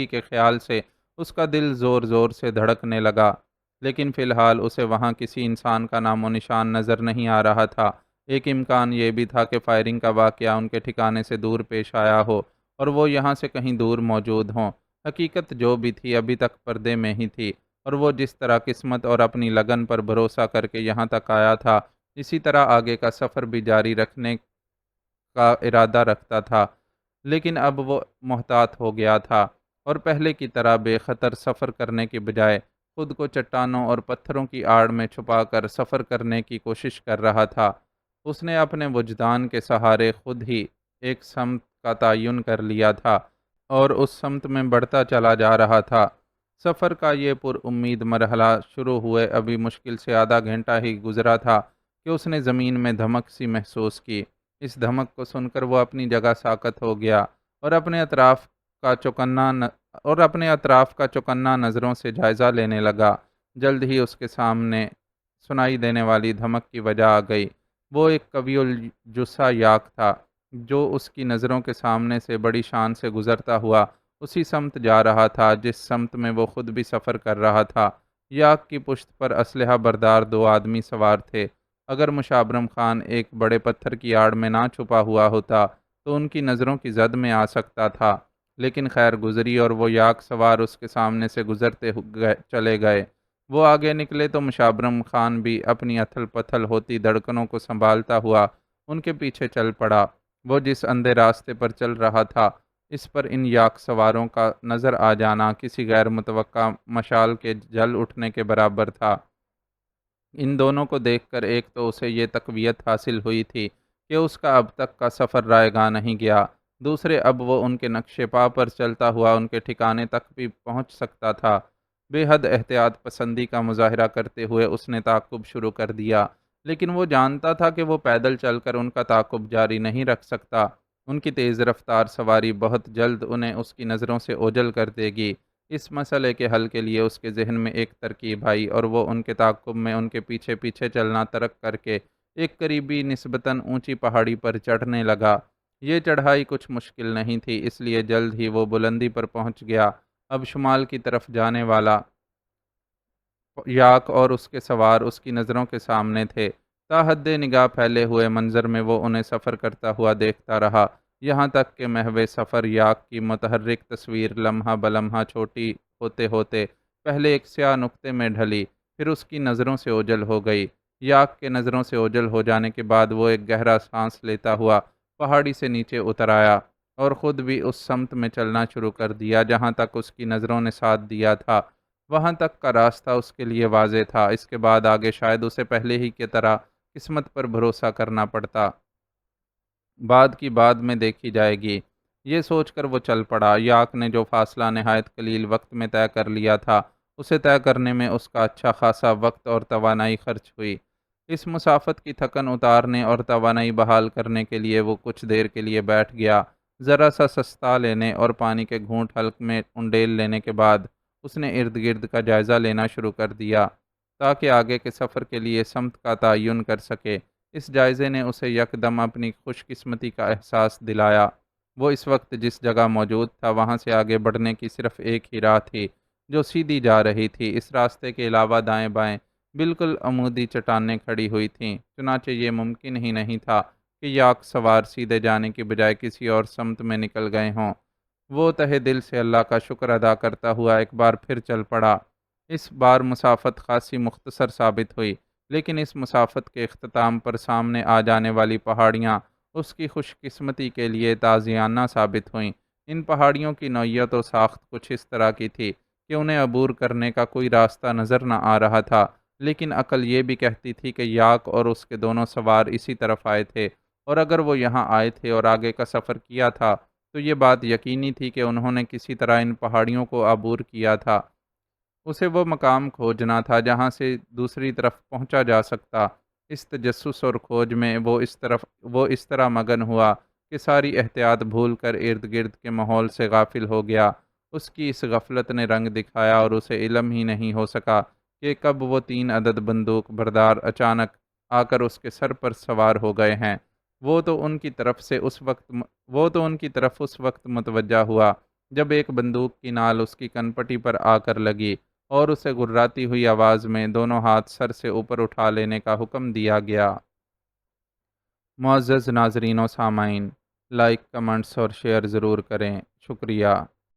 [SPEAKER 1] کے خیال سے اس کا دل زور زور سے دھڑکنے لگا، لیکن فی الحال اسے وہاں کسی انسان کا نام و نشان نظر نہیں آ رہا تھا۔ ایک امکان یہ بھی تھا کہ فائرنگ کا واقعہ ان کے ٹھکانے سے دور پیش آیا ہو اور وہ یہاں سے کہیں دور موجود ہوں۔ حقیقت جو بھی تھی ابھی تک پردے میں ہی تھی، اور وہ جس طرح قسمت اور اپنی لگن پر بھروسہ کر کے یہاں تک آیا تھا، اسی طرح آگے کا سفر بھی جاری رکھنے کا ارادہ رکھتا تھا۔ لیکن اب وہ محتاط ہو گیا تھا اور پہلے کی طرح بے خطر سفر کرنے کے بجائے خود کو چٹانوں اور پتھروں کی آڑ میں چھپا کر سفر کرنے کی کوشش کر رہا تھا۔ اس نے اپنے وجدان کے سہارے خود ہی ایک سمت کا تعین کر لیا تھا اور اس سمت میں بڑھتا چلا جا رہا تھا۔ سفر کا یہ پر امید مرحلہ شروع ہوئے ابھی مشکل سے آدھا گھنٹہ ہی گزرا تھا کہ اس نے زمین میں دھمک سی محسوس کی۔ اس دھمک کو سن کر وہ اپنی جگہ ساکت ہو گیا اور اپنے اطراف کا چوکنا نظروں سے جائزہ لینے لگا۔ جلد ہی اس کے سامنے سنائی دینے والی دھمک کی وجہ آ گئی۔ وہ ایک قوی الجثہ یاک تھا جو اس کی نظروں کے سامنے سے بڑی شان سے گزرتا ہوا اسی سمت جا رہا تھا جس سمت میں وہ خود بھی سفر کر رہا تھا۔ یاک کی پشت پر اسلحہ بردار دو آدمی سوار تھے۔ اگر مشابرم خان ایک بڑے پتھر کی آڑ میں نہ چھپا ہوا ہوتا تو ان کی نظروں کی زد میں آ سکتا تھا، لیکن خیر گزری اور وہ یاک سوار اس کے سامنے سے گزرتے چلے گئے۔ وہ آگے نکلے تو مشابرم خان بھی اپنی اتھل پتھل ہوتی دھڑکنوں کو سنبھالتا ہوا ان کے پیچھے چل پڑا۔ وہ جس اندھے راستے پر چل رہا تھا اس پر ان یاک سواروں کا نظر آ جانا کسی غیر متوقع مشال کے جل اٹھنے کے برابر تھا۔ ان دونوں کو دیکھ کر ایک تو اسے یہ تقویت حاصل ہوئی تھی کہ اس کا اب تک کا سفر رائے گاں نہیں گیا، دوسرے اب وہ ان کے نقش پا پر چلتا ہوا ان کے ٹھکانے تک بھی پہنچ سکتا تھا۔ بے حد احتیاط پسندی کا مظاہرہ کرتے ہوئے اس نے تعاقب شروع کر دیا، لیکن وہ جانتا تھا کہ وہ پیدل چل کر ان کا تعاقب جاری نہیں رکھ سکتا۔ ان کی تیز رفتار سواری بہت جلد انہیں اس کی نظروں سے اوجھل کر دے گی۔ اس مسئلے کے حل کے لیے اس کے ذہن میں ایک ترکیب آئی اور وہ ان کے تعاقب میں ان کے پیچھے پیچھے چلنا ترک کر کے ایک قریبی نسبتاً اونچی پہاڑی پر چڑھنے لگا۔ یہ چڑھائی کچھ مشکل نہیں تھی، اس لیے جلد ہی وہ بلندی پر پہنچ گیا۔ اب شمال کی طرف جانے والا یاک اور اس کے سوار اس کی نظروں کے سامنے تھے۔ تا حد نگاہ پھیلے ہوئے منظر میں وہ انہیں سفر کرتا ہوا دیکھتا رہا، یہاں تک کہ محو سفر یاک کی متحرک تصویر لمحہ بلمحہ چھوٹی ہوتے ہوتے پہلے ایک سیاہ نقطے میں ڈھلی، پھر اس کی نظروں سے اوجھل ہو گئی۔ یاک کے نظروں سے اوجھل ہو جانے کے بعد وہ ایک گہرا سانس لیتا ہوا پہاڑی سے نیچے اتر آیا اور خود بھی اس سمت میں چلنا شروع کر دیا جہاں تک اس کی نظروں نے ساتھ دیا تھا۔ وہاں تک کا راستہ اس کے لیے واضح تھا، اس کے بعد آگے شاید اسے پہلے ہی کی طرح قسمت پر بھروسہ کرنا پڑتا، بعد کی بعد میں دیکھی جائے گی۔ یہ سوچ کر وہ چل پڑا۔ یاک نے جو فاصلہ نہایت قلیل وقت میں طے کر لیا تھا اسے طے کرنے میں اس کا اچھا خاصا وقت اور توانائی خرچ ہوئی۔ اس مسافت کی تھکن اتارنے اور توانائی بحال کرنے کے لیے وہ کچھ دیر کے لیے بیٹھ گیا۔ ذرا سا سستا لینے اور پانی کے گھونٹ حلق میں انڈیل لینے کے بعد اس نے ارد گرد کا جائزہ لینا شروع کر دیا تاکہ آگے کے سفر کے لیے سمت کا تعین کر سکے۔ اس جائزے نے اسے یکدم اپنی خوش قسمتی کا احساس دلایا۔ وہ اس وقت جس جگہ موجود تھا وہاں سے آگے بڑھنے کی صرف ایک ہی راہ تھی جو سیدھی جا رہی تھی۔ اس راستے کے علاوہ دائیں بائیں بالکل عمودی چٹانیں کھڑی ہوئی تھیں، چنانچہ یہ ممکن ہی نہیں تھا کہ یاک سوار سیدھے جانے کی بجائے کسی اور سمت میں نکل گئے ہوں۔ وہ تہہ دل سے اللہ کا شکر ادا کرتا ہوا ایک بار پھر چل پڑا۔ اس بار مسافت خاصی مختصر ثابت ہوئی، لیکن اس مسافت کے اختتام پر سامنے آ جانے والی پہاڑیاں اس کی خوش قسمتی کے لیے تازیانہ ثابت ہوئیں۔ ان پہاڑیوں کی نوعیت و ساخت کچھ اس طرح کی تھی کہ انہیں عبور کرنے کا کوئی راستہ نظر نہ آ رہا تھا، لیکن عقل یہ بھی کہتی تھی کہ یاک اور اس کے دونوں سوار اسی طرف آئے تھے، اور اگر وہ یہاں آئے تھے اور آگے کا سفر کیا تھا تو یہ بات یقینی تھی کہ انہوں نے کسی طرح ان پہاڑیوں کو عبور کیا تھا۔ اسے وہ مقام کھوجنا تھا جہاں سے دوسری طرف پہنچا جا سکتا۔ اس تجسس اور کھوج میں وہ اس طرح مگن ہوا کہ ساری احتیاط بھول کر ارد گرد کے ماحول سے غافل ہو گیا۔ اس کی اس غفلت نے رنگ دکھایا اور اسے علم ہی نہیں ہو سکا کہ کب وہ 3 عدد بندوق بردار اچانک آ کر اس کے سر پر سوار ہو گئے ہیں۔ وہ تو ان کی طرف اس وقت متوجہ ہوا جب ایک بندوق کی نال اس کی کنپٹی پر آ کر لگی اور اسے گراتی ہوئی آواز میں دونوں ہاتھ سر سے اوپر اٹھا لینے کا حکم دیا گیا۔ معزز ناظرین و سامعین، لائک، کمنٹس اور شیئر ضرور کریں۔ شکریہ۔